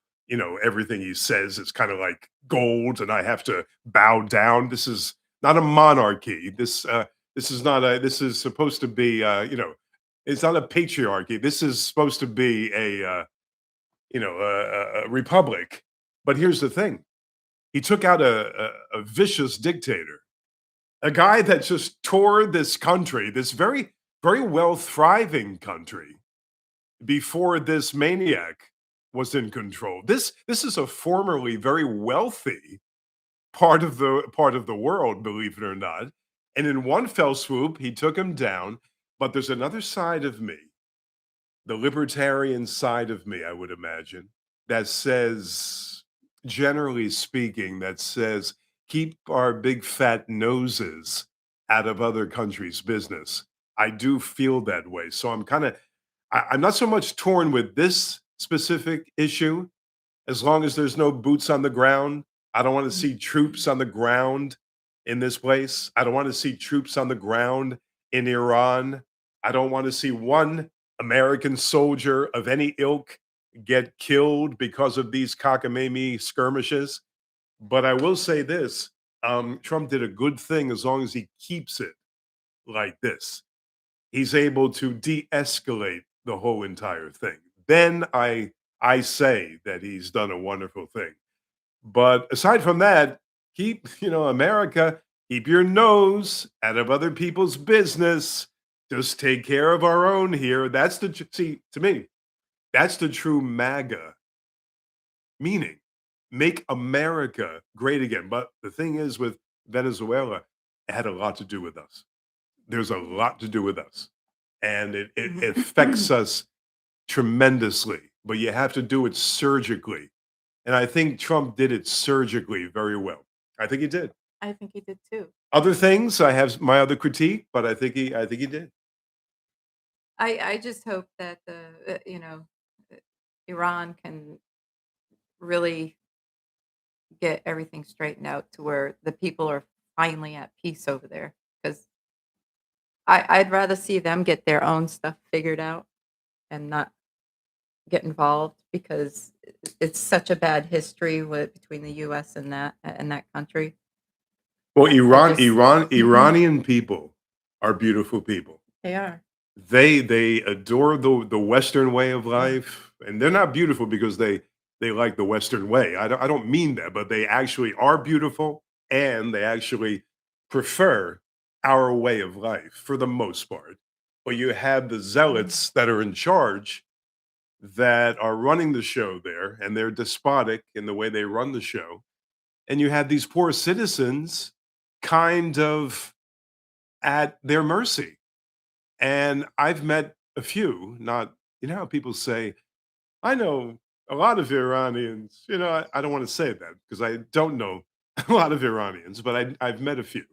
Everything he says is kind of like gold, and I have to bow down. This is not a monarchy. This is not a. This is supposed to be. It's not a patriarchy. This is supposed to be a republic. But here's the thing: he took out a vicious dictator, a guy that just tore this country, this very very well thriving country, before this maniac was in control. This is a formerly very wealthy part of the world, believe it or not. And in one fell swoop, he took him down. But there's another side of me, the libertarian side of me, I would imagine, that says, generally speaking, that says, keep our big fat noses out of other countries' business. I do feel that way. So I'm not so much torn with this specific issue, as long as there's no boots on the ground. I don't want to see troops on the ground in this place. I don't want to see troops on the ground in Iran. I don't want to see one American soldier of any ilk get killed because of these cockamamie skirmishes. But I will say this, Trump did a good thing as long as he keeps it like this. He's able to de-escalate the whole entire thing. Then I say that he's done a wonderful thing. But aside from that, America, keep your nose out of other people's business. Just take care of our own here. See, to me, that's the true MAGA meaning. Make America great again. But the thing is, with Venezuela, it had a lot to do with us. There's a lot to do with us. And it affects us tremendously, but you have to do it surgically. And I think Trump did it surgically very well. I think he did. I think he did too. Other things, I have my other critique, but I think he did. I just hope that uh, Iran can really get everything straightened out to where the people are finally at peace over there. Because I'd rather see them get their own stuff figured out and not get involved because it's such a bad history with between the US and that country. Well, I just Iranian people are beautiful people. They are. They adore the Western way of Yeah. life, and they're not beautiful because they like the Western way. I don't mean that, but they actually are beautiful, and they actually prefer our way of life for the most part. But you have the Mhm. zealots that are in charge that are running the show there, and they're despotic in the way they run the show. And you have these poor citizens kind of at their mercy. And I've met a few, not, you know how people say, I know a lot of Iranians, I don't want to say that because I don't know a lot of Iranians, but I've met a few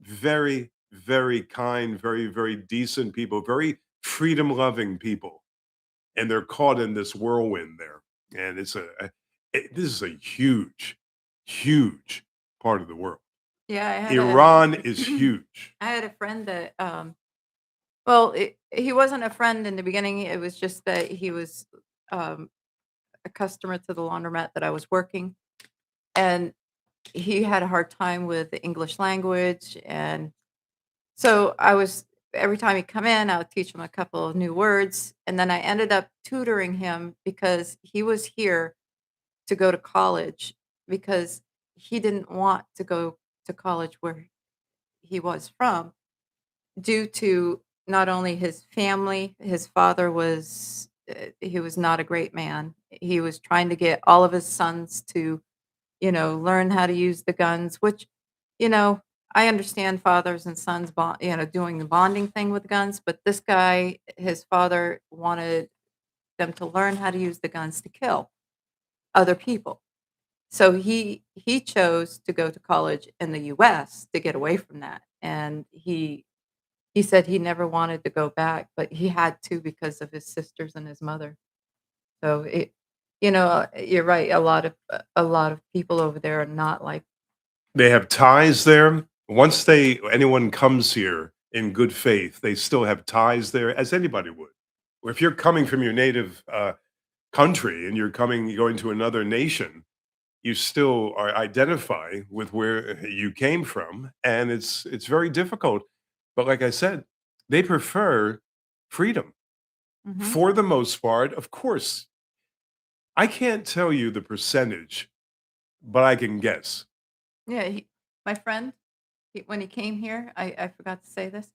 very, very kind, very, very decent people, very freedom loving people. And they're caught in this whirlwind there. And this is a huge, huge part of the world. Yeah, Iran is huge. I had a friend that well, he wasn't a friend in the beginning. It was just that he was um a customer to the laundromat that I was working, and he had a hard time with the English language. And so I was every time he'd come in, I would teach him a couple of new words, and then I ended up tutoring him because he was here to go to college because he didn't want to go to college where he was from due to not only his family. His father was he was not a great man. He was trying to get all of his sons to, learn how to use the guns, which, you know, I understand fathers and sons doing the bonding thing with guns, but this guy, his father wanted them to learn how to use the guns to kill other people. So he chose to go to college in the US to get away from that. And he said he never wanted to go back, but he had to because of his sisters and his mother. So you're right. A lot of people over there are not like. They have ties there. Once anyone comes here in good faith, they still have ties there, as anybody would. Or if you're coming from your native country and you're going to another nation, you still are identify with where you came from, and it's very difficult. But like I said, they prefer freedom Mhm. for the most part. Of course, I can't tell you the percentage, but I can guess. Yeah, my friend, when he came here, I forgot to say this,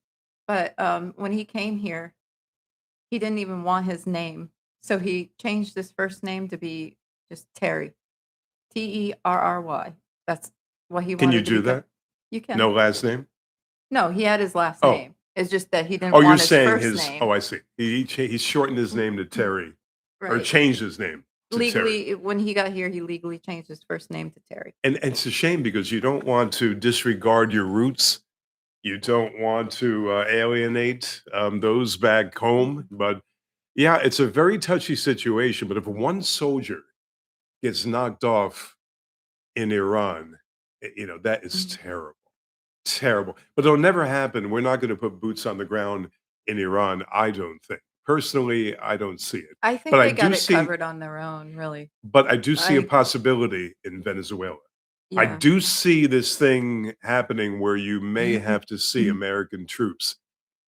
but when he came here, he didn't even want his name, so he changed his first name to be just Terry, Terry. That's what he Can you wanted to do become. that? You can. No last name? No, he had his last Oh, name. It's just that he didn't oh, you're want his saying first his. Oh, name. I see. He shortened his name to Terry, or Right. changed his name to Terry. Legally, when he got here, he legally changed his first name to Terry. And it's a shame because you don't want to disregard your roots. You don't want to alienate those back home. Mhm. But yeah, it's a very touchy situation. But if one soldier gets knocked off in Iran, that is Mhm. terrible. Terrible. But it'll never happen. We're not gonna put boots on the ground in Iran, I don't think. Personally, I don't see it. I But think I they do got it see covered on their own, really. but I do see a I possibility in Venezuela. I Yeah. do see this thing happening where you may have to see American troops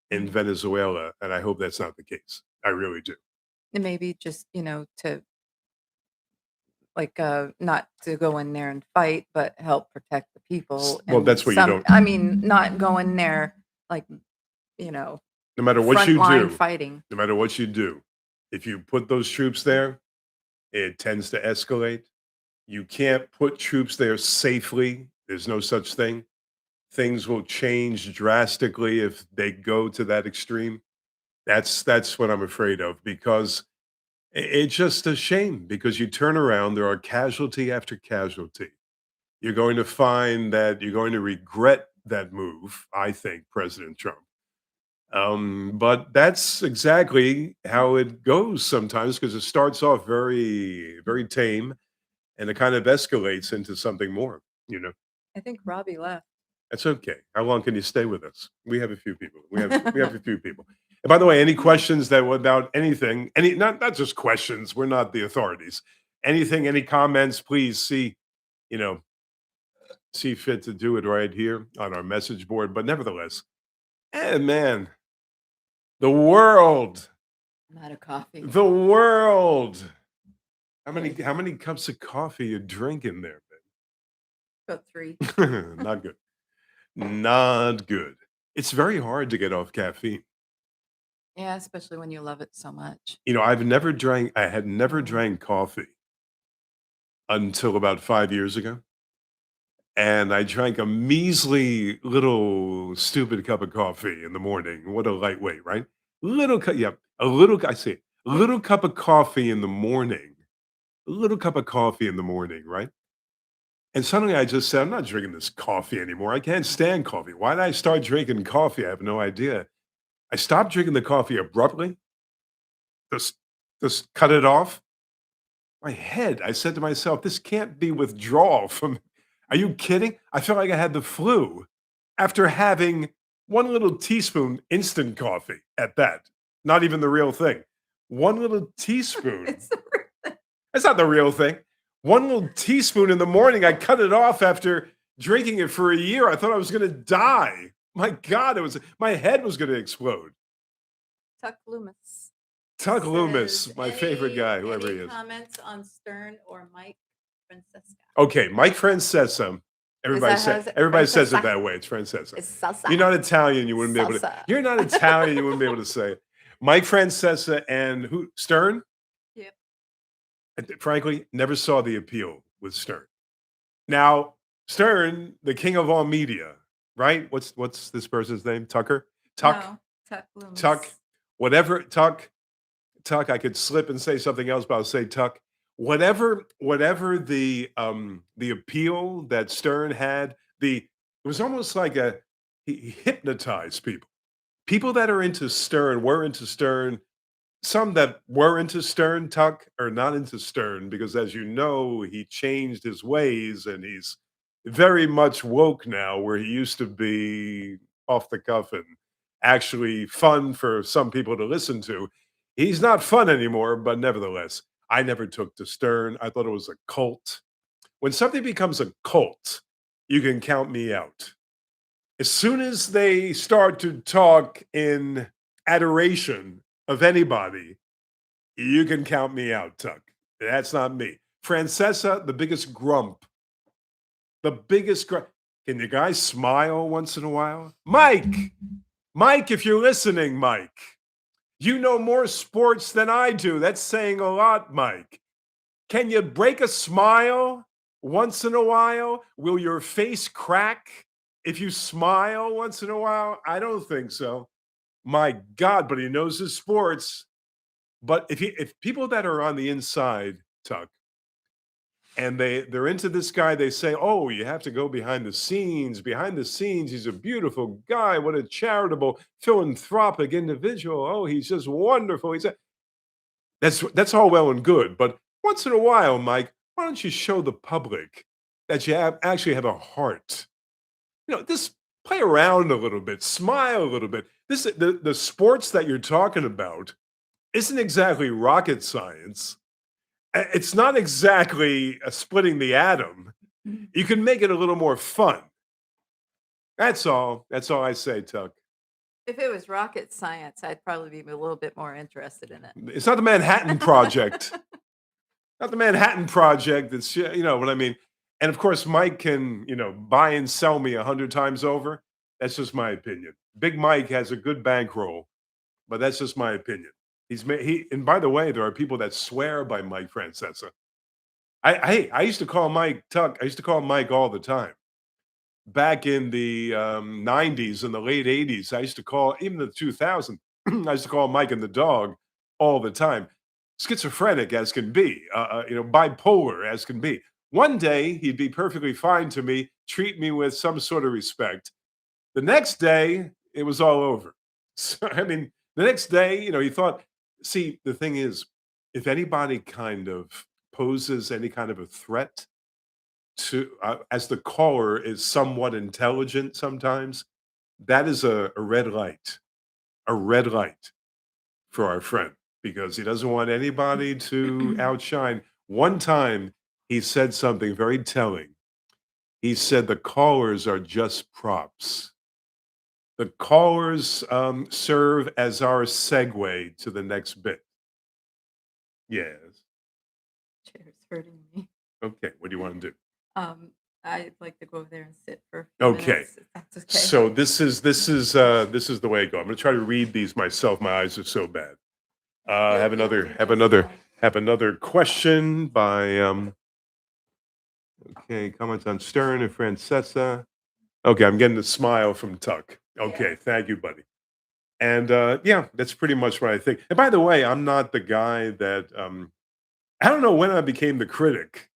in Mhm. Venezuela, and I hope that's not the case. I really do. And maybe just, to like, not to go in there and fight, but help protect the people Well, and that's what you don't I mean, not go in there like, you know, no matter what you frontline do, fighting. no matter what you do, if you put those troops there, it tends to escalate. You can't put troops there safely. There's no such thing. Things will change drastically if they go to that extreme. That's what I'm afraid of because it's just a shame because you turn around, there are casualty after casualty. You're going to find that you're going to regret that move, I think, President Trump. But that's exactly how it goes sometimes because it starts off very, very tame and it kind of escalates into something more, you know. I think Robbie left. That's okay. How long can you stay with us? We have a few people. We have a few people. And by the way, any questions that about anything, any not just questions, we're not the authorities. Anything, any comments, please you know, see fit to do it right here on our message board. But nevertheless, man, the world, I'm out of coffee. the world. How many cups of coffee you drinking there, About 3. man? Not good. Not good. It's very hard to get off caffeine. Yeah, especially when you love it so much. I had never drank coffee until about 5 years ago, and I drank a measly little stupid cup of coffee in the morning. What a lightweight, right? Little cup, yeah, a little I say, a little cup of coffee in the morning. A little cup of coffee in the morning, right? And suddenly I just said, "I'm not drinking this coffee anymore. I can't stand coffee. Why did I start drinking coffee? I have no idea." I stopped drinking the coffee abruptly, just cut it off. My head, I said to myself, "This can't be withdrawal from." Are you kidding? I felt like I had the flu after having one little teaspoon instant coffee at that. Not even the real thing. One little teaspoon. It's the That's not the real thing. One little teaspoon in the morning. I cut it off after drinking it for a year. I thought I was going to die. My God, my head was going to explode. Tuck Loomis Tuck says, Loomis, my favorite guy, whoever he any is. comments on Stern or Mike Francesca? Okay, Mike Francesa. Everybody says it that way. It's Francesa. It's salsa. You're not Italian, you wouldn't be able to. Salsa. You're not Italian, you wouldn't be able to say it. Mike Francesa and who? Stern. Yep. Frankly, never saw the appeal with Stern. Now, Stern, the king of all media, right? What's this person's name? Tucker? Tuck? No, Tuck Loomis. Tuck? Whatever, Tuck, I could slip and say something else, but I'll say Tuck. Whatever the appeal that Stern had, it was almost like he hypnotized people. People that are into Stern were into Stern. Some that were into Stern, Tuck, are not into Stern because, as you know, he changed his ways and he's very much woke now, where he used to be off the cuff and actually fun for some people to listen to. He's not fun anymore, but nevertheless, I never took to Stern. I thought it was a cult. When something becomes a cult, you can count me out. As soon as they start to talk in adoration of anybody, you can count me out, Tuck. That's not me. Francesa, the biggest grump. The biggest grump. Can you guys smile once in a while? Mike, if you're listening, Mike, you know more sports than I do. That's saying a lot, Mike. Can you break a smile once in a while? Will your face crack if you smile once in a while? I don't think so. My God, but he knows his sports. But if people that are on the inside, Tuck, and they're into this guy, they say, "Oh, you have to go behind the scenes. Behind the scenes, he's a beautiful guy. What a charitable, philanthropic individual. Oh, he's just wonderful." That's all well and good, but once in a while, Mike, why don't you show the public that you actually have a heart? Just play around a little bit, smile a little bit. The sports that you're talking about isn't exactly rocket science. It's not exactly splitting the atom. You can make it a little more fun. That's all. That's all I say, Tuck. If it was rocket science, I'd probably be a little bit more interested in it. It's not the Manhattan Project. Not the Manhattan Project. It's you know what I mean. And of course, Mike can buy and sell me 100 times over. That's just my opinion. Big Mike has a good bankroll, but that's just my opinion. And by the way, there are people that swear by Mike Francesa. I used to call Mike Tuck. I used to call Mike all the time. Back in the 90s and the late 80s, I used to call, even the 2000s, I used to call Mike and the dog all the time. Schizophrenic as can be, bipolar as can be. One day he'd be perfectly fine to me, treat me with some sort of respect. The next day, it was all over. So, I mean, the next day, he thought, see, the thing is, if anybody kind of poses any kind of a threat to, as the caller is somewhat intelligent sometimes, that is a red light for our friend because he doesn't want anybody to outshine. One time, he said something very telling. He said, the callers are just props. The callers, serve as our segue to the next bit. Yes. Chair's hurting me. Okay, what do you wanna do? Um, I'd like to go over there and sit for a few Okay. minutes, if that's okay. So this is the way I go. I'm gonna try to read these myself. My eyes are so bad. You'll Have be able another to have just, another have another question by, okay, comments on Stern and Francesa. Okay, I'm getting a smile from Tuck. Okay, yeah. thank you, buddy. And, yeah, that's pretty much what I think. And by the way, I'm not the guy that, I don't know when I became the critic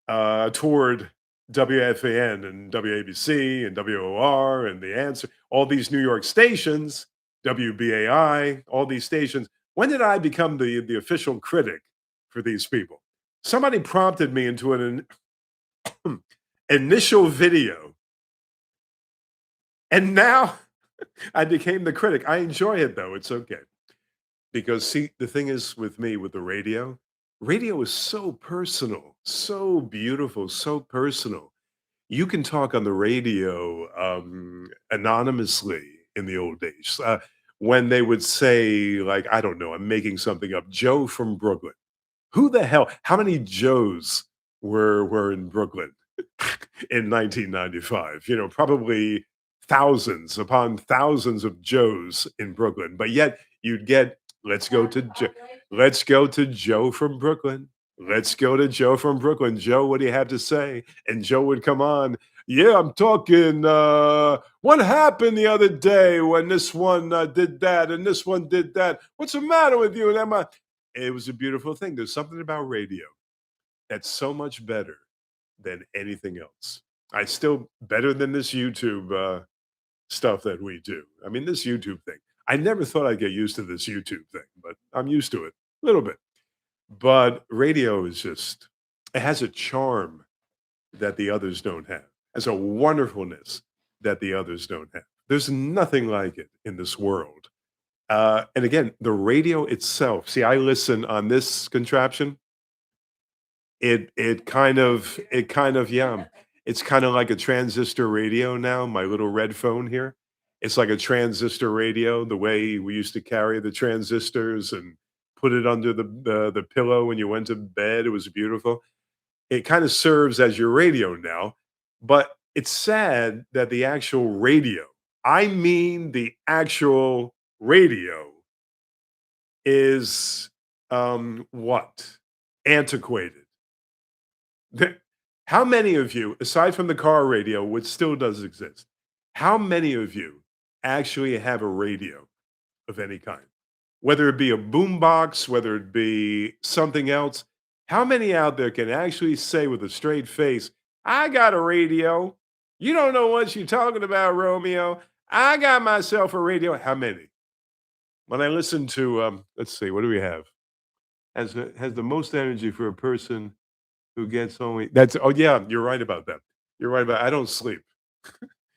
toward WFAN and WABC and WOR and The Answer, all these New York stations, WBAI, all these stations. When did I become the official critic for these people? Somebody prompted me into an initial video, and now I became the critic. I enjoy it though. It's okay. Because see, the thing is with me with the radio is so personal, so beautiful, so personal. You can talk on the radio anonymously in the old days. When they would say, like, I don't know, I'm making something up, Joe from Brooklyn. Who the hell? How many Joes were in Brooklyn in 1995? Probably thousands upon thousands of Joes in Brooklyn. But yet you'd get let's go to Joe from Brooklyn. Let's go to Joe from Brooklyn. Joe, what do you have to say? And Joe would come on. Yeah, I'm talking. What happened the other day when this one did that and this one did that? What's the matter with you? And Emma? It was a beautiful thing. There's something about radio that's so much better than anything else. I still better than this YouTube stuff that we do. I mean, this YouTube thing. I never thought I'd get used to this YouTube thing, but I'm used to it a little bit. But radio is just, it has a charm that the others don't have, has a wonderfulness that the others don't have. There's nothing like it in this world. And again, the radio itself. See, I listen on this contraption. It kind of yeah, it's kinda like a transistor radio now, my little red phone here. It's like a transistor radio, the way we used to carry the transistors and put it under the pillow when you went to bed, it was beautiful. It kinda serves as your radio now, but it's sad that the actual radio, I mean the actual radio is, what? Antiquated. The how many of you, aside from the car radio, which still does exist, how many of you actually have a radio of any kind? Whether it be a boombox, whether it be something else, how many out there can actually say with a straight face, "I got a radio. You don't know what you're talking about, Romeo. I got myself a radio." How many? When I listen to, let's see, what do we have? Has the most energy for a person who gets only that's oh, yeah, you're right about that. You're right about I don't sleep.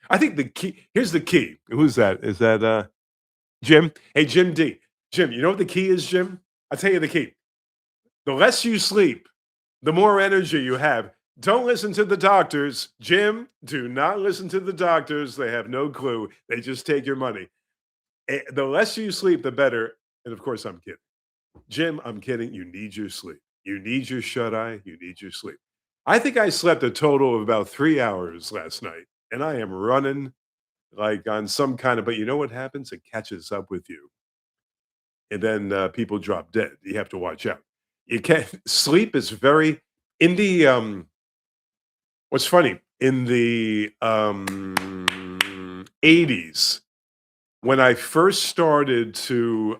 I think the key here's the key. Who's that? Is that, Jim? Hey, Jim D. Jim, you know what the key is, Jim? I'll tell you the key. The less you sleep, the more energy you have. Don't listen to the doctors. Jim, do not listen to the doctors. They have no clue. They just take your money. The less you sleep, the better. And of course, I'm kidding. Jim, I'm kidding. You need your sleep. You need your shut eye. You need your sleep. I think I slept a total of about 3 hours last night, and I am running like on some kind of, but you know what happens? It catches up with you. And then people drop dead. You have to watch out. You can't, sleep is very, in the, what's funny, in the 80s, when I first started to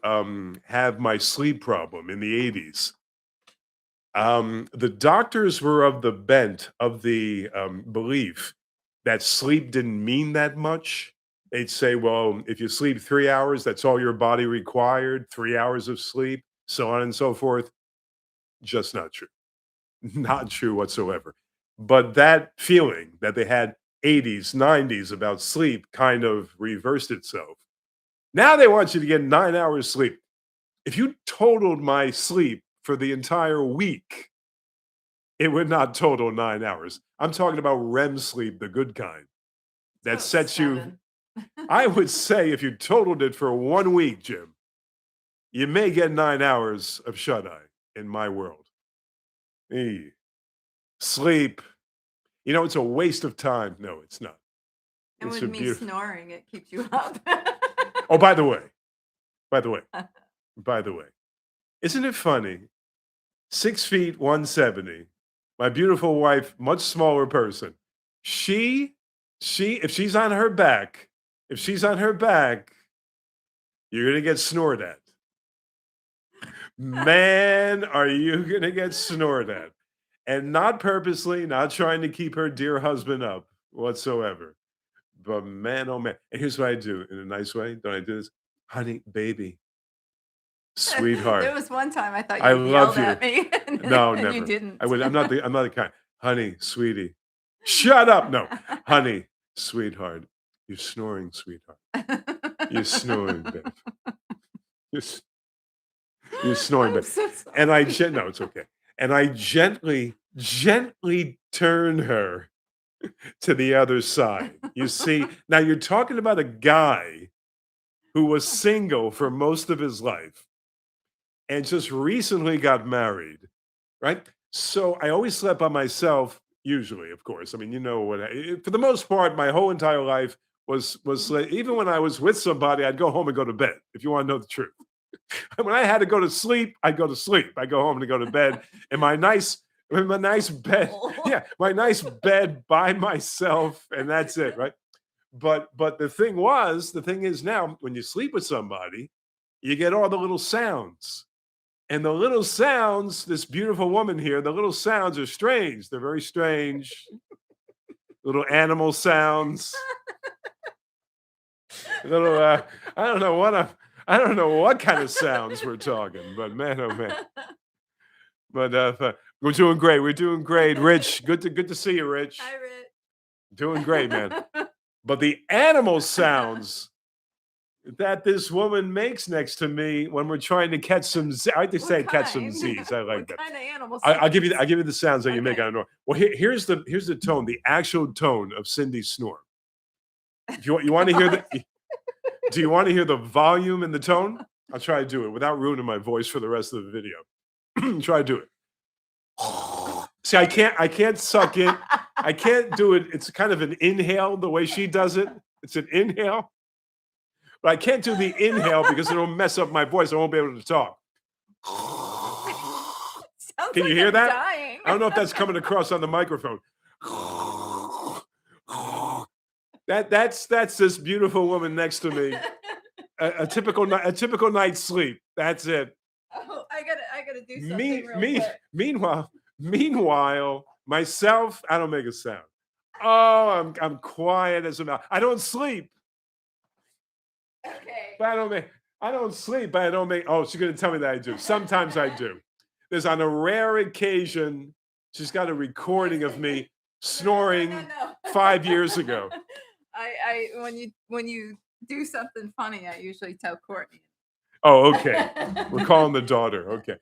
have my sleep problem in the 80s, The doctors were of the bent of the belief that sleep didn't mean that much. They'd say, well, if you sleep 3 hours, that's all your body required, 3 hours of sleep, so on and so forth. Just not true. Not true whatsoever. But that feeling that they had 80s, 90s about sleep kind of reversed itself. Now they want you to get 9 hours sleep. If you totaled my sleep for the entire week, it would not total 9 hours. I'm talking about REM sleep, the good kind, It's that about sets you. 7. I would say if you totaled it for 1 week, Jim, you may get 9 hours of shut eye in my world. Eh, Sleep, it's a waste of time. No, it's not. And It's with a me beautiful. snoring, it keeps you up. Oh, by the way, by the way, isn't it funny? 6 feet, 170. My beautiful wife, much smaller person. She, if she's on her back, if she's on her back, you're gonna get snored at. Man, are you gonna get snored at? And not purposely, not trying to keep her dear husband up whatsoever. But man, oh man. And here's what I do in a nice way. Don't I do this? Honey, baby, There sweetheart, was one time I thought I you love yelled you. at me, No, and you never. didn't. I'm not the kind. Honey, sweetie. Shut up. No. Honey, sweetheart. You're snoring, sweetheart. You're snoring, babe. You're, s- you're snoring, I'm babe. so And sorry. no, it's okay. And I gently turn her to the other side. You see, now you're talking about a guy who was single for most of his life and just recently got married, right? So I always slept by myself, usually, of course. I mean, you know what? For the most part, my whole entire life even when I was with somebody, I'd go home and go to bed. If you want to know the truth, when I had to go to sleep, I'd go to sleep. I go home and go to bed in my nice bed, Oh. yeah, my nice bed by myself, and that's it, right? But the thing is now when you sleep with somebody, you get all the little sounds. And the little sounds, this beautiful woman here, the little sounds are strange. They're very strange. Little animal sounds. Little I don't know I don't know what kind of sounds we're talking, but man, oh man. But we're doing great. We're doing great. Rich, good to see you, Rich. Hi, Rich. Doing great, man. But the animal sounds that this woman makes next to me when we're trying to catch some I like to What say catch some kind? Z's. I like What that. kind of animal I'll give sounds? you the sounds that you make Okay. out of normal. Well, here's the tone, the actual tone of Cindy's snore. If you want to hear God. the do you want to hear the volume and the tone? I'll try to do it without ruining my voice for the rest of the video. Try to do it. See, I can't suck in. I can't do it. It's kind of an inhale the way she does it. It's an inhale. But I can't do the inhale because it'll mess up my voice. I won't be able to talk. Sounds Can you like hear I'm that? dying. I don't know if that's coming across on the microphone. That's this beautiful woman next to me. A typical night's sleep. That's it. Oh, I gotta do something Me real me quick. meanwhile, myself, I don't make a sound. Oh, I'm quiet as a mouse. I don't sleep, Okay. but I don't sleep, but I don't make. Oh, she's gonna tell me that I do. Sometimes I do. There's on a rare occasion, she's got a recording of me snoring No. 5 years ago. I when you do something funny, I usually tell Courtney. Oh, okay. We're calling the daughter. Okay.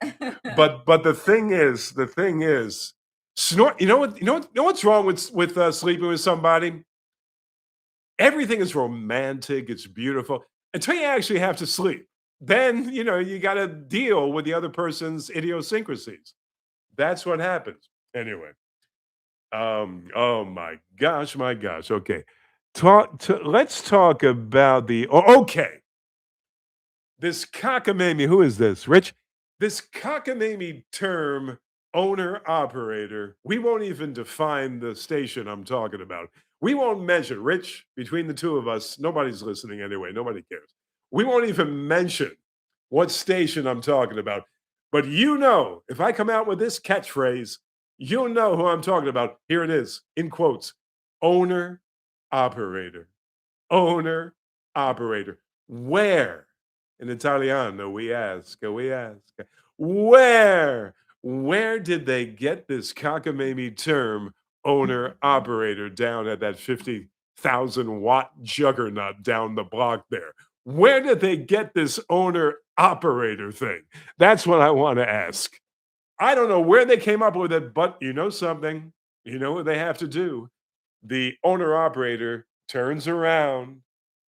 But the thing is, snore. You know what's wrong with sleeping with somebody? Everything is romantic. It's beautiful until you actually have to sleep. Then you got to deal with the other person's idiosyncrasies. That's what happens. Anyway. Oh my gosh, my gosh. Okay. Let's talk about okay. This cockamamie, who is this? Rich? This cockamamie term, owner operator, we won't even define the station I'm talking about. We won't mention, Rich, between the two of us, nobody's listening anyway. Nobody cares. We won't even mention what station I'm talking about. But you know, if I come out with this catchphrase, you'll know who I'm talking about. Here it is, in quotes: owner, operator, owner, operator. Where? In Italiano, we ask, where did they get this cockamamie term, owner, operator, down at that 50,000-watt juggernaut down the block there? Where did they get this owner, operator thing? That's what I want to ask. I don't know where they came up with it, but you know something? You know what they have to do? The owner operator turns around,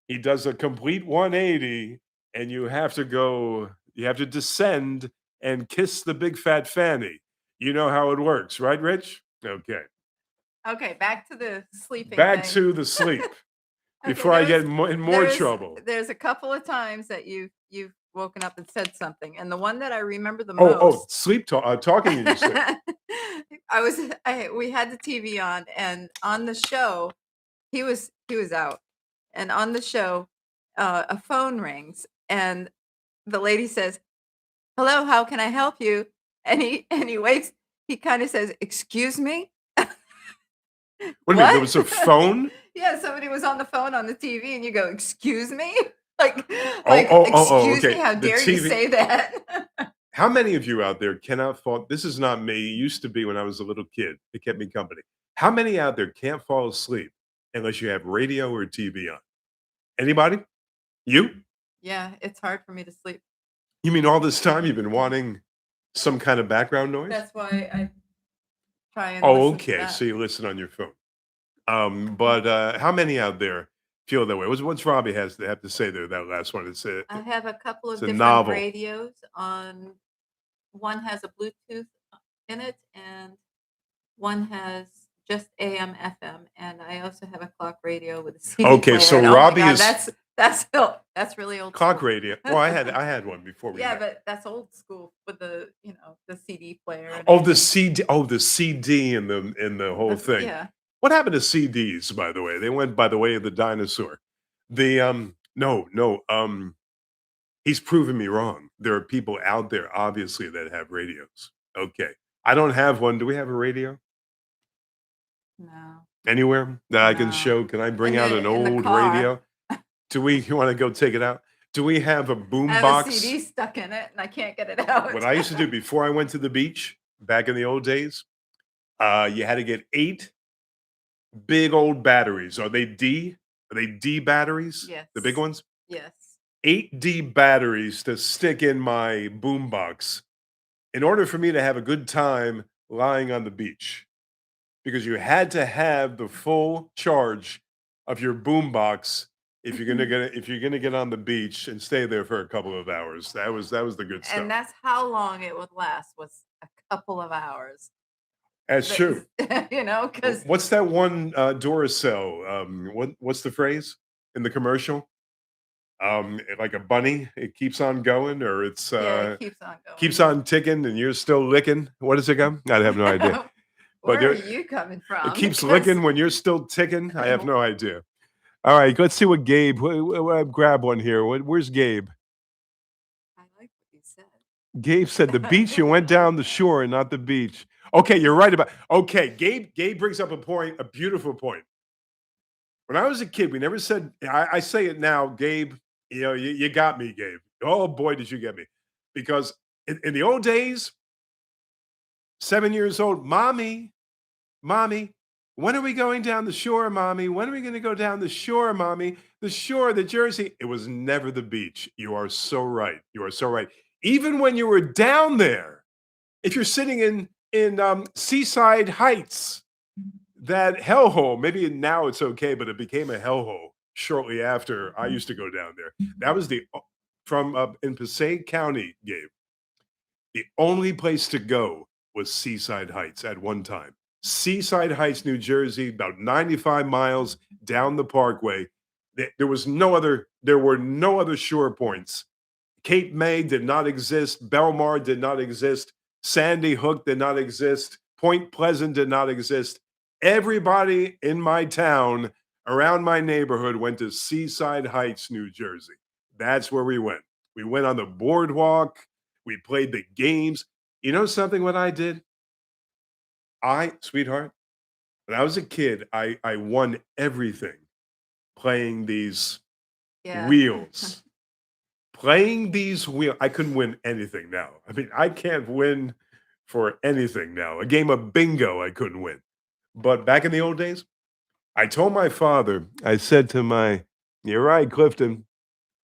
he does a complete 180, and you have to descend and kiss the big fat fanny. You know how it works, right, Rich? Okay. Okay, back to the sleeping Back thing. to the sleep Okay, before I get in more trouble. there's a couple of times that you've woken up and said something, and the one that I remember the Oh, most. sleep talk, talking in your sleep. We had the TV on, and on the show, he was out, and on the show, a phone rings, and the lady says, "Hello, how can I help you?" And he wakes. He kind of says, "Excuse me." Wait a minute, there What? was a phone? Yeah, somebody was on the phone on the TV, and you go, "Excuse me?" Like, "Excuse me, Okay. how The dare you TV. say that?" How many of you out there cannot fall? This is not me. It used to be when I was a little kid. It kept me company. How many out there can't fall asleep unless you have radio or TV on? Anybody? You? Yeah, it's hard for me to sleep. You mean all this time you've been wanting some kind of background noise? That's why I try and Oh, listen to okay. that. So you listen on your phone. But how many out there feel that way? What's Robbie has to have to say there? That last one. I have a couple It's of a different novel. radios on. One has a Bluetooth in it, and one has just AM, FM, and I also have a clock radio with a CD Okay, player. so And oh my Robbie God, is that's really old clock school. radio. Well, I had one before we Yeah, met. but that's old school with the CD player and Oh, the everything. CD. Oh, the CD and the whole thing. Yeah. What happened to CDs, by the way? They went by the way of the dinosaur. No, he's proven me wrong. There are people out there, obviously, that have radios. Okay. I don't have one. Do we have a radio No, anywhere that I can no. show? Can I bring out an In the old car, radio? You want to go take it out? Do we have a I boom have a box? CD stuck in it, and I can't get it What out. I used to do before I went to the beach back in the old days, you had to get 8 big old batteries. Are they D? Are they D batteries? The big Yes. ones? Yes. 8 D batteries to stick in my boombox in order for me to have a good time lying on the beach. Because you had to have the full charge of your boombox if you're gonna get on the beach and stay there for a couple of hours. That was the good And stuff. that's how long it would last, was a couple of hours. That's true. Because What's that one Duracell? What's the phrase in the commercial? Like a bunny, it keeps on going, or yeah, it keeps on going. keeps on ticking, and you're still licking. What does it go? I have no idea. But Where are you coming it from? keeps Because licking when you're still ticking. I have no idea. All right, let's see what Gabe. Grab one here. Where's Gabe? I like what you said. Gabe said the beach. You went down the shore, and not the beach. Okay, you're right about. Okay, Gabe brings up a point, a beautiful point. When I was a kid, we never said. I say it now, Gabe. You got me, Gabe. Oh boy, did you get me? Because in the old days, 7 years old, mommy, when are we going down the shore, mommy? When are we going to go down the shore, mommy? The shore, the Jersey. It was never the beach. You are so right. You are so right. Even when you were down there, if you're sitting in Seaside Heights, that hellhole, maybe now it's okay, but it became a hellhole shortly after I used to go down there. That was from in Passaic County, Gabe. The only place to go was Seaside Heights at one time. Seaside Heights, New Jersey, about 95 miles down the parkway. There were no other shore points. Cape May did not exist. Belmar did not exist. Sandy Hook did not exist. Point Pleasant did not exist. Everybody in my town, around my neighborhood, went to Seaside Heights, New Jersey. That's where we went. We went on the boardwalk. We played the games. You know something what I did? Sweetheart, when I was a kid, I won everything playing these Yeah. wheels. Playing these wheel I couldn't win anything now. I mean, I can't win for anything now. A game of bingo, I couldn't win. But back in the old days, I told my father, I said to my "You're right, Clifton,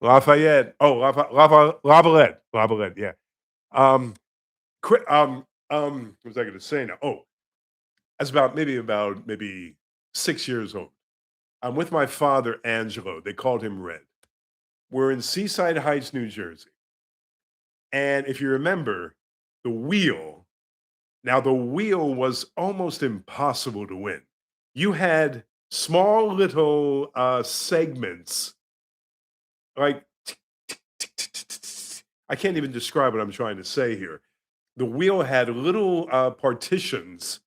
Lafayette." Oh, Lavalette, yeah. Um, what was I gonna say now? Oh, that's about maybe 6 years old. I'm with my father, Angelo. They called him Red. We're in Seaside Heights, New Jersey. And if you remember, the wheel, now the wheel was almost impossible to win. You had small little segments, like I can't even describe what I'm trying to say here. The wheel had little partitions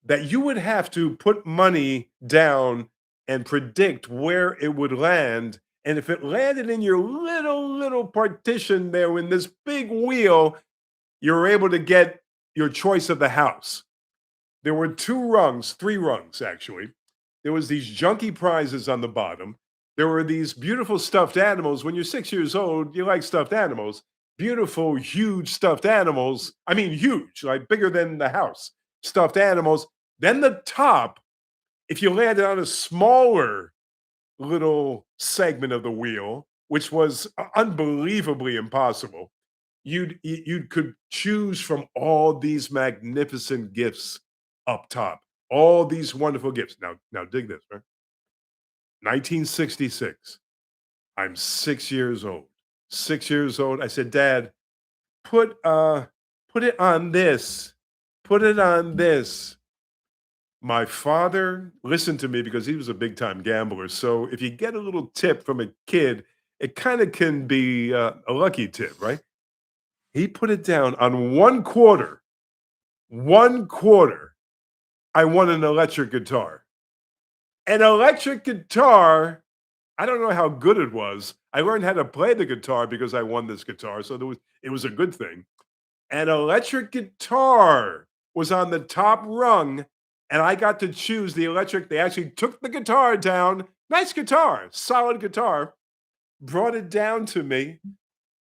that you would have to put money down and predict where it would land. And if it landed in your little partition there in this big wheel, you were able to get your choice of the house. There were 2 rungs, 3 rungs actually. There was these junky prizes on the bottom. There were these beautiful stuffed animals. When you're 6 years old, you like stuffed animals. Beautiful, huge stuffed animals. I mean, huge, like bigger than the house. Stuffed animals. Then the top, if you landed on a smaller little segment of the wheel, which was unbelievably impossible, you could choose from all these magnificent gifts up top, all these wonderful gifts. Now dig this, right? 1966. I'm 6 years old. 6 years old. I said, Dad, put it on this. Put it on this. My father listened to me because he was a big time gambler. So if you get a little tip from a kid, it kind of can be a lucky tip, right? He put it down on 1 quarter. 1 quarter. I won an electric guitar. An electric guitar. I don't know how good it was. I learned how to play the guitar because I won this guitar. So it was a good thing. An electric guitar was on the top rung, and I got to choose the electric. They actually took the guitar down. Nice guitar, solid guitar, brought it down to me,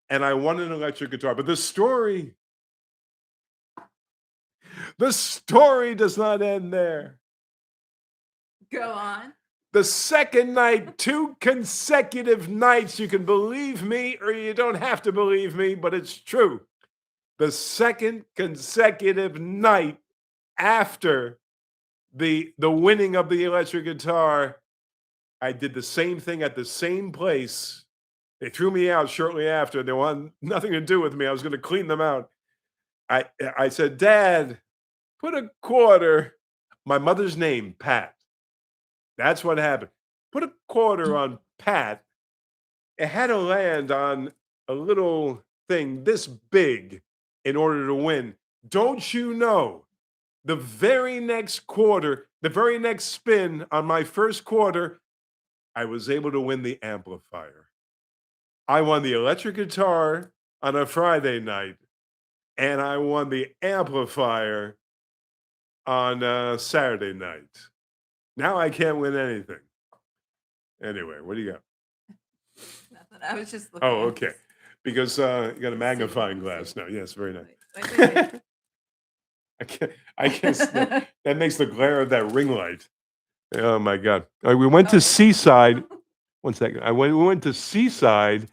and I won an electric guitar. But the story does not end there. Go on. The second night, 2 consecutive nights, you can believe me or you don't have to believe me, but it's true. The second consecutive night after the winning of the electric guitar, I did the same thing at the same place. They threw me out shortly after. They wanted nothing to do with me. I was going to clean them out. I said, Dad, put a quarter. My mother's name, Pat. That's what happened. Put a quarter on Pat. It had to land on a little thing this big in order to win. Don't you know? The very next quarter, the very next spin on my first quarter, I was able to win the amplifier. I won the electric guitar on a Friday night, and I won the amplifier on a Saturday night. Now I can't win anything. Anyway, what do you got? Nothing. I was just looking Oh, at okay. this. Because you got a See, magnifying let me glass see. now. Yes, very nice. Wait. I guess that makes the glare of that ring light. Oh my God. All right, we went to Seaside. One second. We went to Seaside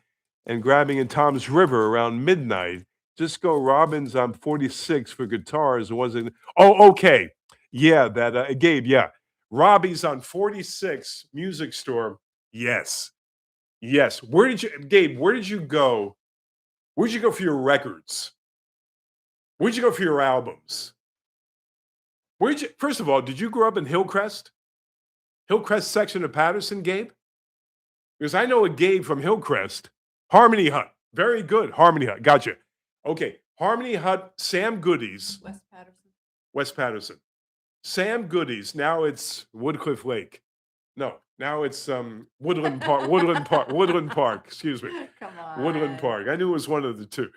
and grabbing in Tom's River around midnight. Disco Robbins on 46 for guitars. It wasn't. Oh, okay. Yeah, that Gabe. Yeah. Robbie's on 46 music store. Yes. Yes. Gabe, where did you go? Where'd you go for your records? Where'd you go for your albums? First of all, did you grow up in Hillcrest? Hillcrest section of Patterson, Gabe? Because I know a Gabe from Hillcrest. Harmony Hut. Very good. Harmony Hut. Gotcha. Okay. Harmony Hut, Sam Goodies. West Patterson. West Patterson. Sam Goodies. Now it's Woodcliff Lake. No, now it's Woodland Park. Woodland Park. Excuse me. Come on. Woodland Park. I knew it was one of the two.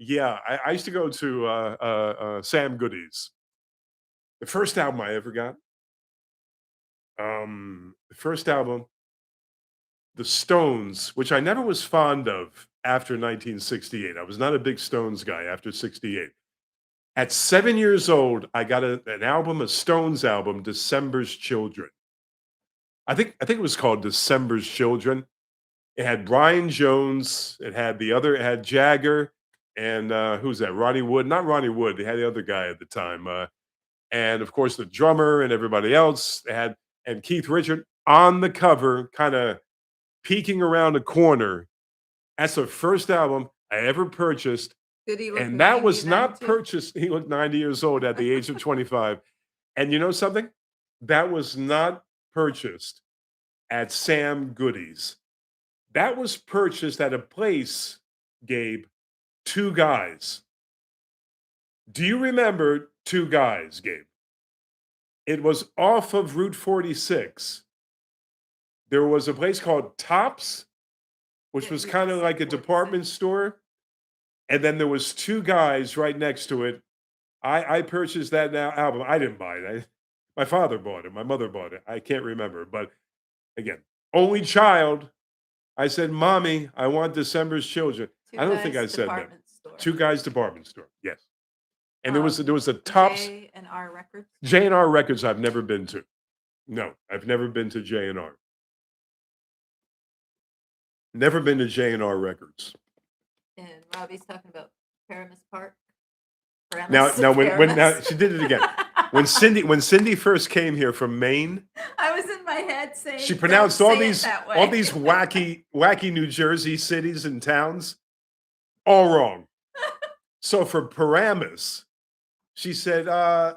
Yeah, I used to go to, Sam Goody's. The first album I ever got, the first album, The Stones, which I never was fond of after 1968. I was not a big Stones guy after '68. At 7 years old, I got an album, a Stones album, December's Children. I think it was called December's Children. It had Brian Jones, it had Jagger, and, who's that? Ronnie Wood? Not Ronnie Wood, they had the other guy at the time, and of course, the drummer and everybody else. They had and Keith Richard on the cover, kinda peeking around a corner. That's the first album I ever purchased, Did he look and that 90 was then not too? purchased. He looked 90 years old at the age of 25. And you know something? That was not purchased at Sam Goody's. That was purchased at a place, Gabe, 2 Guys. Do you remember 2 Guys, Gabe? It was off of Route 46. There was a place called Tops, which Yeah, was Route kinda like a 46. department store, and then there was 2 Guys right next to it. I purchased that now album. I didn't buy it. My father bought it. My mother bought it. I can't remember, but again, only child. I said, "Mommy, I want December's Children." Two I don't think Guys I said that. Department Store. 2 Guys department store. Yes, and there was a Tops. J&R Records? J&R Records I've never been to. No, I've never been to J&R. Never been to J&R Records. And Robbie's talking about Paramus Park. Now when now Paramus. she did it again. When Cindy first came here from Maine, I was in my head saying, she "Don't pronounced say it that all way." these wacky New Jersey cities and towns all wrong. So for Paramus, she said,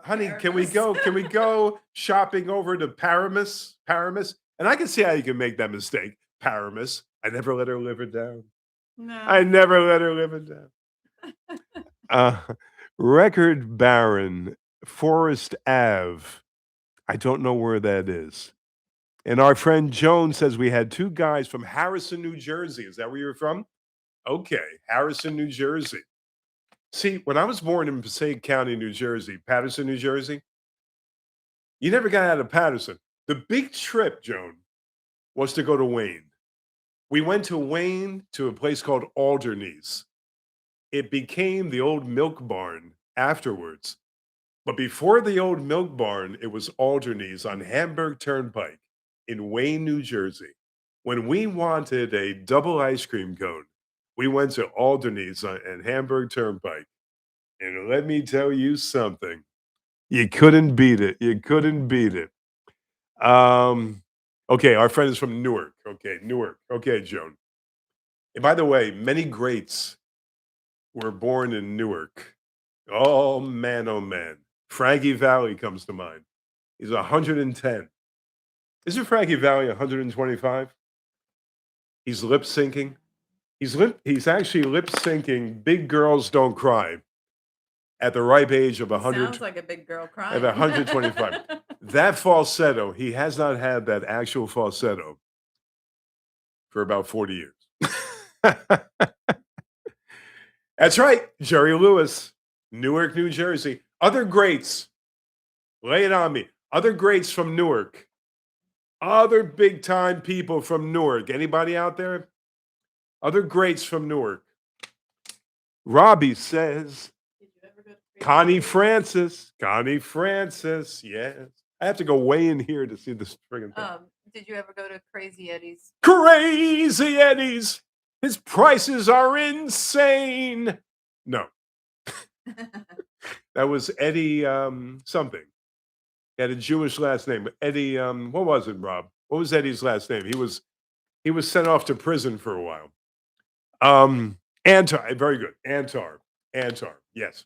"Honey, can we Paramus. go shopping over to Paramus?" And I can see how you can make that mistake. Paramus. I never let her live it down. I No. never let her live it down. Uh, Record Baron, Forest Ave. I don't know where that is. And our friend Joan says we had 2 guys from Harrison, New Jersey. Is that where you're from? Okay, Harrison, New Jersey. See, when I was born in Passaic County, New Jersey, Paterson, New Jersey, you never got out of Paterson. The big trip, Joan, was to go to Wayne. We went to Wayne to a place called Alderney's. It became the old milk barn afterwards. But before the old milk barn, it was Alderney's on Hamburg Turnpike in Wayne, New Jersey. When we wanted a double ice cream cone, we went to Alderney's and Hamburg Turnpike. And let me tell you something. You couldn't beat it. You couldn't beat it. Um, okay, our friend is from Newark. Okay, Newark. Okay, Joan. And by the way, many greats were born in Newark. Oh man, oh man. Frankie Valli comes to mind. He's 110. Isn't Frankie Valli 125? He's lip syncing. He's actually lip syncing Big Girls Don't Cry at the ripe age of He 100 sounds like a big girl of crying. 125. That falsetto, he has not had that actual falsetto for about 40 years. That's right, Jerry Lewis, Newark, New Jersey. Other greats, lay it on me. Other greats from Newark. Other big time people from Newark. Anybody out there? Other greats from Newark. Robbie says, Did you ever go to Connie Crazy Eddie's? Francis. Connie Francis. Yes. I have to go way in here to see this friggin' thing. Did you ever go to Crazy Eddie's? Crazy Eddie's. His prices are insane. No, that was Eddie something. He had a Jewish last name. Eddie, what was it, Rob? What was Eddie's last name? He was sent off to prison for a while. Antar, very good. Antar. Yes.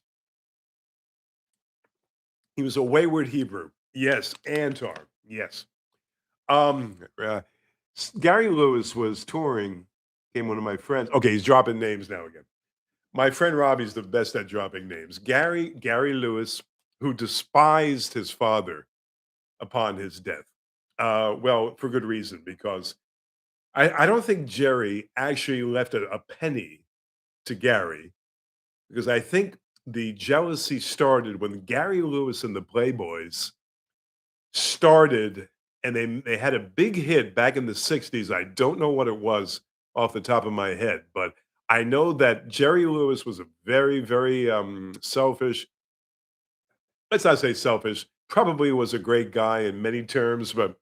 He was a wayward Hebrew. Yes, Antar. Yes. Gary Lewis was touring, came one of my friends. Okay, he's dropping names now again. My friend Robbie's the best at dropping names. Gary Lewis, who despised his father upon his death. Well, for good reason, because I don't think Jerry actually left a penny to Gary. because I think the jealousy started when Gary Lewis and the Playboys started, and they had a big hit back in the '60s. I don't know what it was off the top of my head, but I know that Jerry Lewis was a very, very, selfish, let's not say selfish, probably was a great guy in many terms, but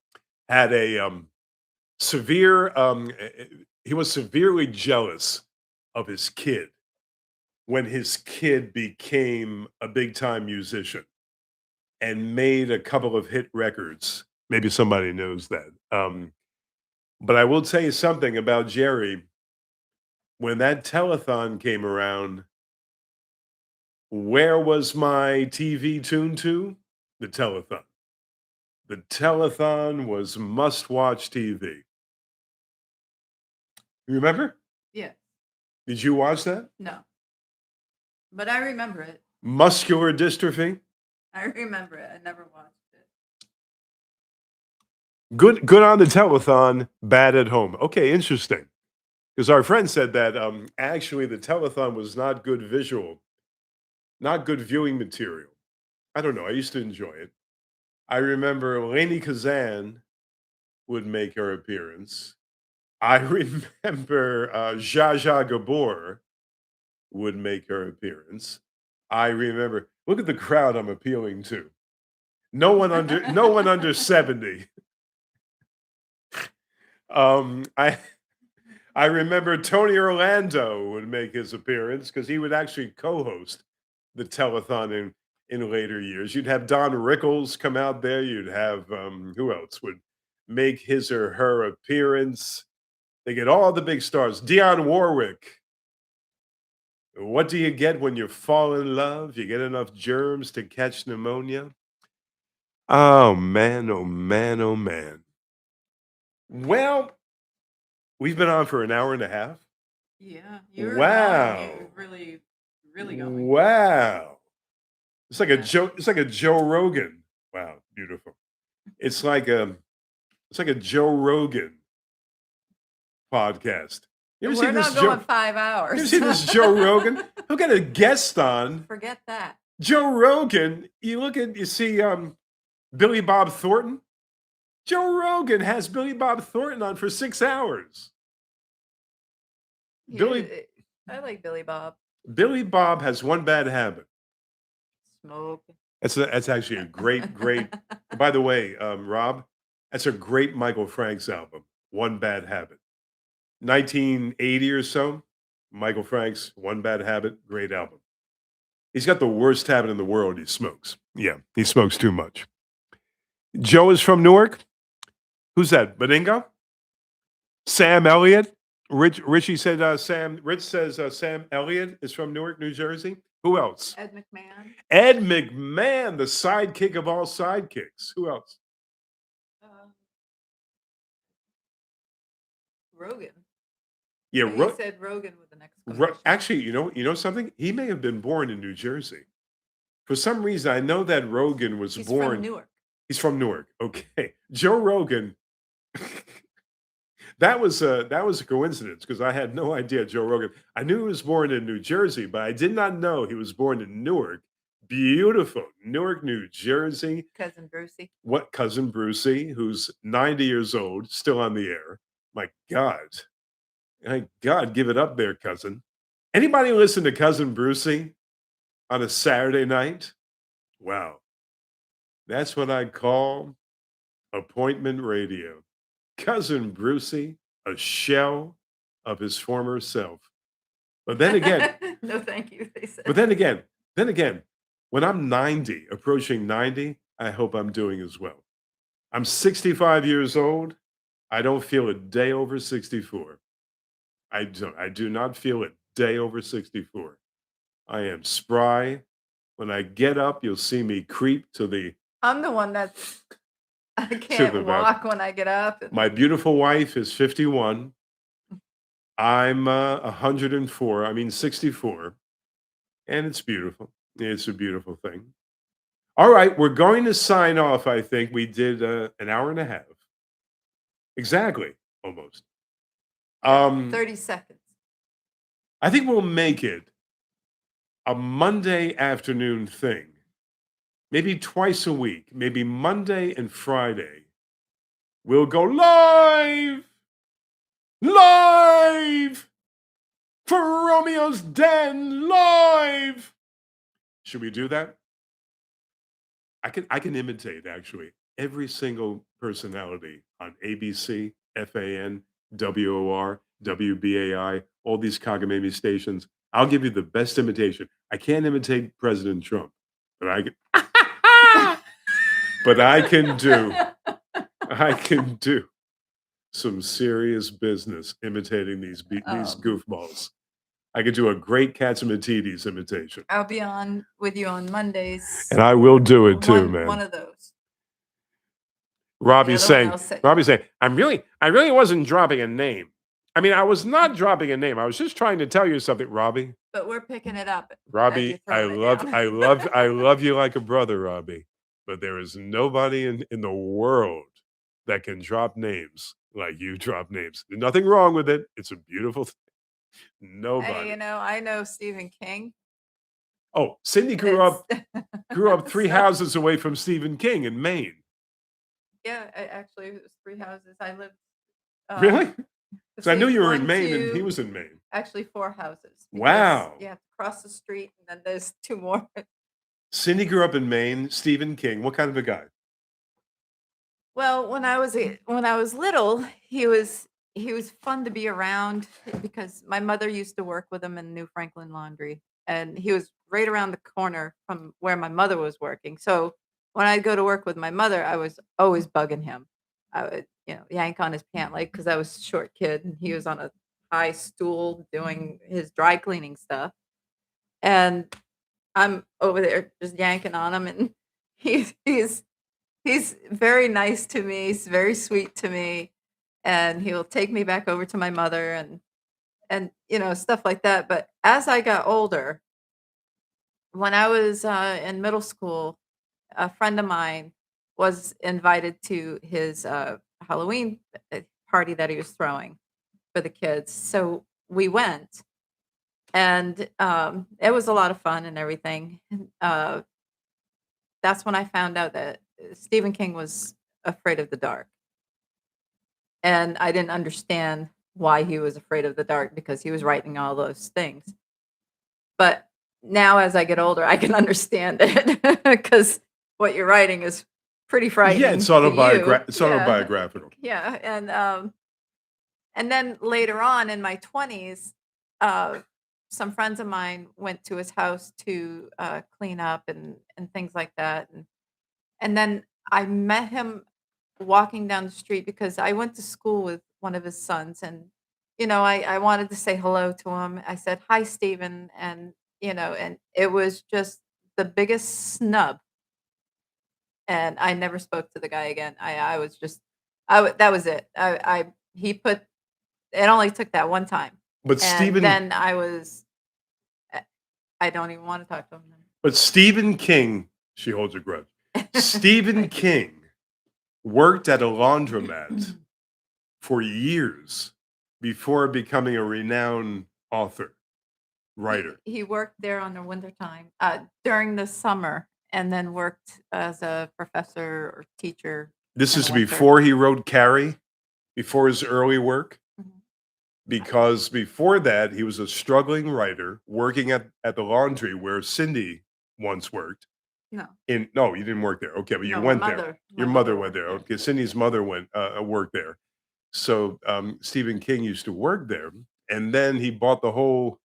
had a, severe, he was severely jealous of his kid when his kid became a big time musician and made a couple of hit records. Maybe somebody knows that. But I will tell you something about Jerry. When that telethon came around, where was my TV tuned to? The telethon. The telethon was must watch TV. You remember? Yeah. Did you watch that? No. But I remember it. Muscular dystrophy. I remember it. I never watched it. Good on the telethon, bad at home. Okay, interesting. Because our friend said that actually the telethon was not good visual, not good viewing material. I don't know. I used to enjoy it. I remember Lainey Kazan would make her appearance. I remember Zsa Zsa Gabor would make her appearance. I remember. Look at the crowd I'm appealing to. No one under 70. Um, I I remember Tony Orlando would make his appearance because he would actually co-host the telethon in later years. You'd have Don Rickles come out there. You'd have who else would make his or her appearance? They get all the big stars. Dionne Warwick. What do you get when you fall in love? You get enough germs to catch pneumonia. Oh man, oh man, oh man. Well, we've been on for an hour and a half. Yeah. You're going. Wow. You really, really going. Wow. It's like a Yeah. It's like a Joe Rogan. Wow, beautiful. It's like a Joe Rogan podcast. You ever see We're this not going 5 You ever hours. see this Joe Rogan? He'll get a guest on. Forget that. Joe Rogan, you see Billy Bob Thornton. Joe Rogan has Billy Bob Thornton on for 6 hours. Billy I like Billy Bob. Billy Bob has one bad habit. Smoke. That's actually a great. By the way, Rob, that's a great Michael Franks album. One Bad Habit, 1980 or so. Michael Franks, One Bad Habit, great album. He's got the worst habit in the world. He smokes. Yeah, he smokes too much. Joe is from Newark. Who's that? Beningo? Sam Elliott. Richie said Sam. Rich says Sam Elliott is from Newark, New Jersey. Who else? Ed McMahon. Ed McMahon, the sidekick of all sidekicks. Who else? Rogan. Yeah, You said Rogan with an exclamation. actually, you know something? He may have been born in New Jersey. For some reason, I know that Rogan was He's born. from Newark. He's from Newark. Okay, Joe Rogan. That was a coincidence because I had no idea Joe Rogan. I knew he was born in New Jersey, but I did not know he was born in Newark. Beautiful Newark, New Jersey. Cousin Brucey. What cousin Brucey, who's 90 years old, still on the air. My God, give it up there, cousin. Anybody listen to cousin Brucey on a Saturday night? Wow, that's what I call appointment radio. Cousin Brucey, a shell of his former self. But then again, No, thank you. They said. but then again, when I'm 90, approaching 90, I hope I'm doing as well. I'm 65 years old. I don't feel a day over 64. I do not feel a day over 64. I am spry. When I get up, you'll see me creep to the I'm the one that's. I can't walk when I get up. My beautiful wife is 51. I'm 104. I mean 64. And it's beautiful. It's a beautiful thing. All right, we're going to sign off. I think we did an hour and a half. Exactly, almost. 30 seconds. I think we'll make it a Monday afternoon thing, maybe twice a week, maybe Monday and Friday. We'll go live for Romeo's Den live. Should we do that? I can imitate actually every single personality on ABC, FAN, WOR, WBAI, all these cockamamie stations. I'll give you the best imitation. I can't imitate President Trump, but I can but I can do some serious business imitating these Um, goofballs. I could do a great Katsimatidis imitation. I'll be on with you on Mondays. And I will do it too, One man. of those. The Robbie's other one saying, I'll say. I really wasn't dropping a name. I mean, I was not dropping a name. I was just trying to tell you something, Robbie. But we're picking it up as you're Robbie, throwing it down. I love you like a brother, Robbie. But there is nobody in the world that can drop names like you drop names. There's nothing wrong with it. It's a beautiful thing. Hey, Nobody. I know Stephen King. Oh, Cindy grew up 3 So, houses away from Stephen King in Maine. yeah, actually, it was 3 houses. I lived. Really? Let's So I knew see, you were in 1, Maine and he 2, was in Maine. actually 4 houses. Because Wow. you have to cross the street, and then there's 2 more. Cindy grew up in Maine. Stephen King. What kind of a guy? Well, when I was little, he was fun to be around because my mother used to work with him in New Franklin Laundry, and he was right around the corner from where my mother was working. So when I'd go to work with my mother, I was always bugging him. I would, yank on his pant leg because I was a short kid, and he was on a high stool doing his dry cleaning stuff, and I'm over there just yanking on him, and he's he's very nice to me, he's very sweet to me, and he'll take me back over to my mother and, stuff like that, but as I got older, when I was, in middle school, a friend of mine was invited to his, Halloween, party that he was throwing for the kids, so we went, and, it was a lot of fun and everything, and, that's when I found out that Stephen King was afraid of the dark. And I didn't understand why he was afraid of the dark because he was writing all those things. But now as I get older, I can understand it because what you're writing is pretty Yeah, it's frightening to you. it's Yeah. autobiographical. Yeah. And then later on in my 20s, uh, some friends of mine went to his house to clean up and things like that. And then I met him walking down the street because I went to school with one of his sons and I wanted to say hello to him. I said, "Hi, Stephen," and it was just the biggest snub. And I never spoke to the guy again. I was just that was it. He put it only took that one time. But And Stephen then I I don't even want to talk to him. but Stephen King, she holds a grudge. Stephen King worked at a laundromat for years before becoming a renowned author, writer. He worked there on the winter time, during the summer, and then worked as a professor or teacher This in is the winter. before he wrote Carrie, before his early work, Mhm. because before that, he was a struggling writer working at the laundry where Cindy once worked. No, No, you didn't work there. Okay, but you no, went there. my Your mother mother went worked there. there. Okay, Cindy's mother went worked there. So Stephen King used to work there, and then he bought the whole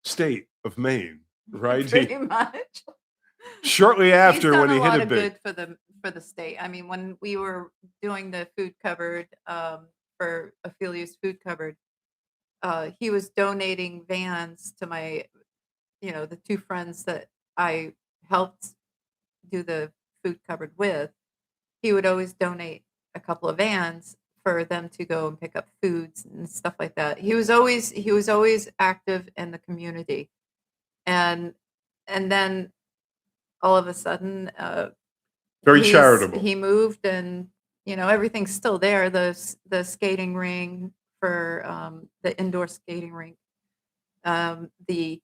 state of Maine. Right? Pretty much. Shortly He's after, done when a he hit lot it of big. good for the state. I mean, when we were doing the food cupboard, for Ophelia's food cupboard, he was donating vans to my the 2 friends that I helped do the food cupboard with. He would always donate a couple of vans for them to go and pick up foods and stuff like that. He was always active in the community. And and then all of a sudden Very charitable. he moved and everything's still there. The skating ring for the indoor skating rink. The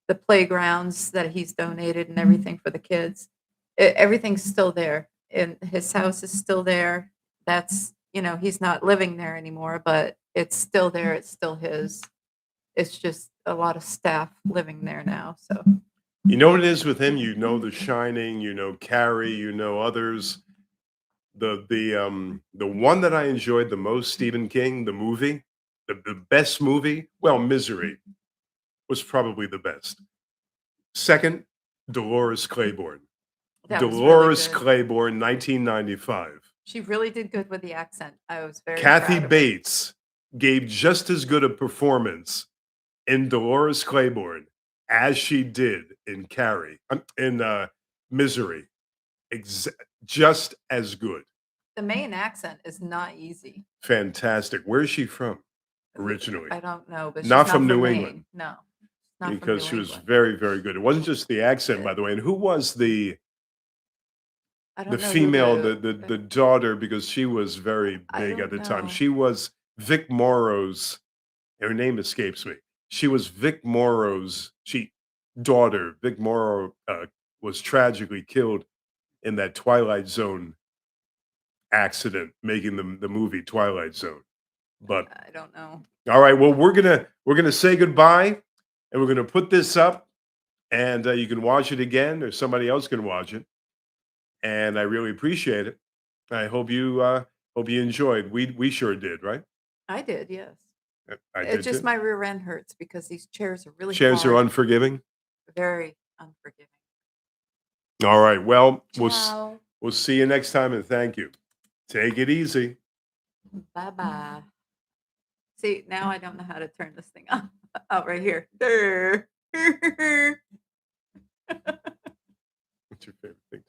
the playgrounds that he's donated and everything for the kids. Everything's still there, and his house is still there. That's, he's not living there anymore, but it's still there. It's still his. It's just a lot of staff living there now. So You know what it is with him? You know The Shining, you know Carrie, you know others. The one that I enjoyed the most, Stephen King, the movie, the best movie, well, Misery was probably the best. Second, Dolores Claiborne. that was really Dolores good. Claiborne, 1995. She really did good with the accent. I was very Kathy proud of her. Bates gave just as good a performance in Dolores Claiborne as she did in Carrie, in Misery. Exa just as good. The Maine accent is not easy. Fantastic. Where is she from originally? I don't know, but she's Not not from from New Maine. England, No, not from because New she was England. very, very good. It wasn't just the accent, Uh, by the way. And who was I the don't know who female, the the daughter, because she was very I big at don't the time. know. She was Vic Morrow's, her name escapes me. She was Vic Morrow's daughter. Vic Morrow was tragically killed in that Twilight Zone accident, making the movie Twilight Zone. But I don't know. all right, well, we're gonna say goodbye, and we're gonna put this up, and you can watch it again, or somebody else can watch it. And I really appreciate it. I hope you enjoyed. We sure did, right? I did, yes. I It's did just too. my rear end hurts because these chairs are really Chairs are hard, unforgiving. very unforgiving. All right. Well, Ciao. we'll see you next time, and thank you. Take it easy. Bye-bye. See, now I don't know how to turn this thing on. Out right here. There. What's your favorite thing?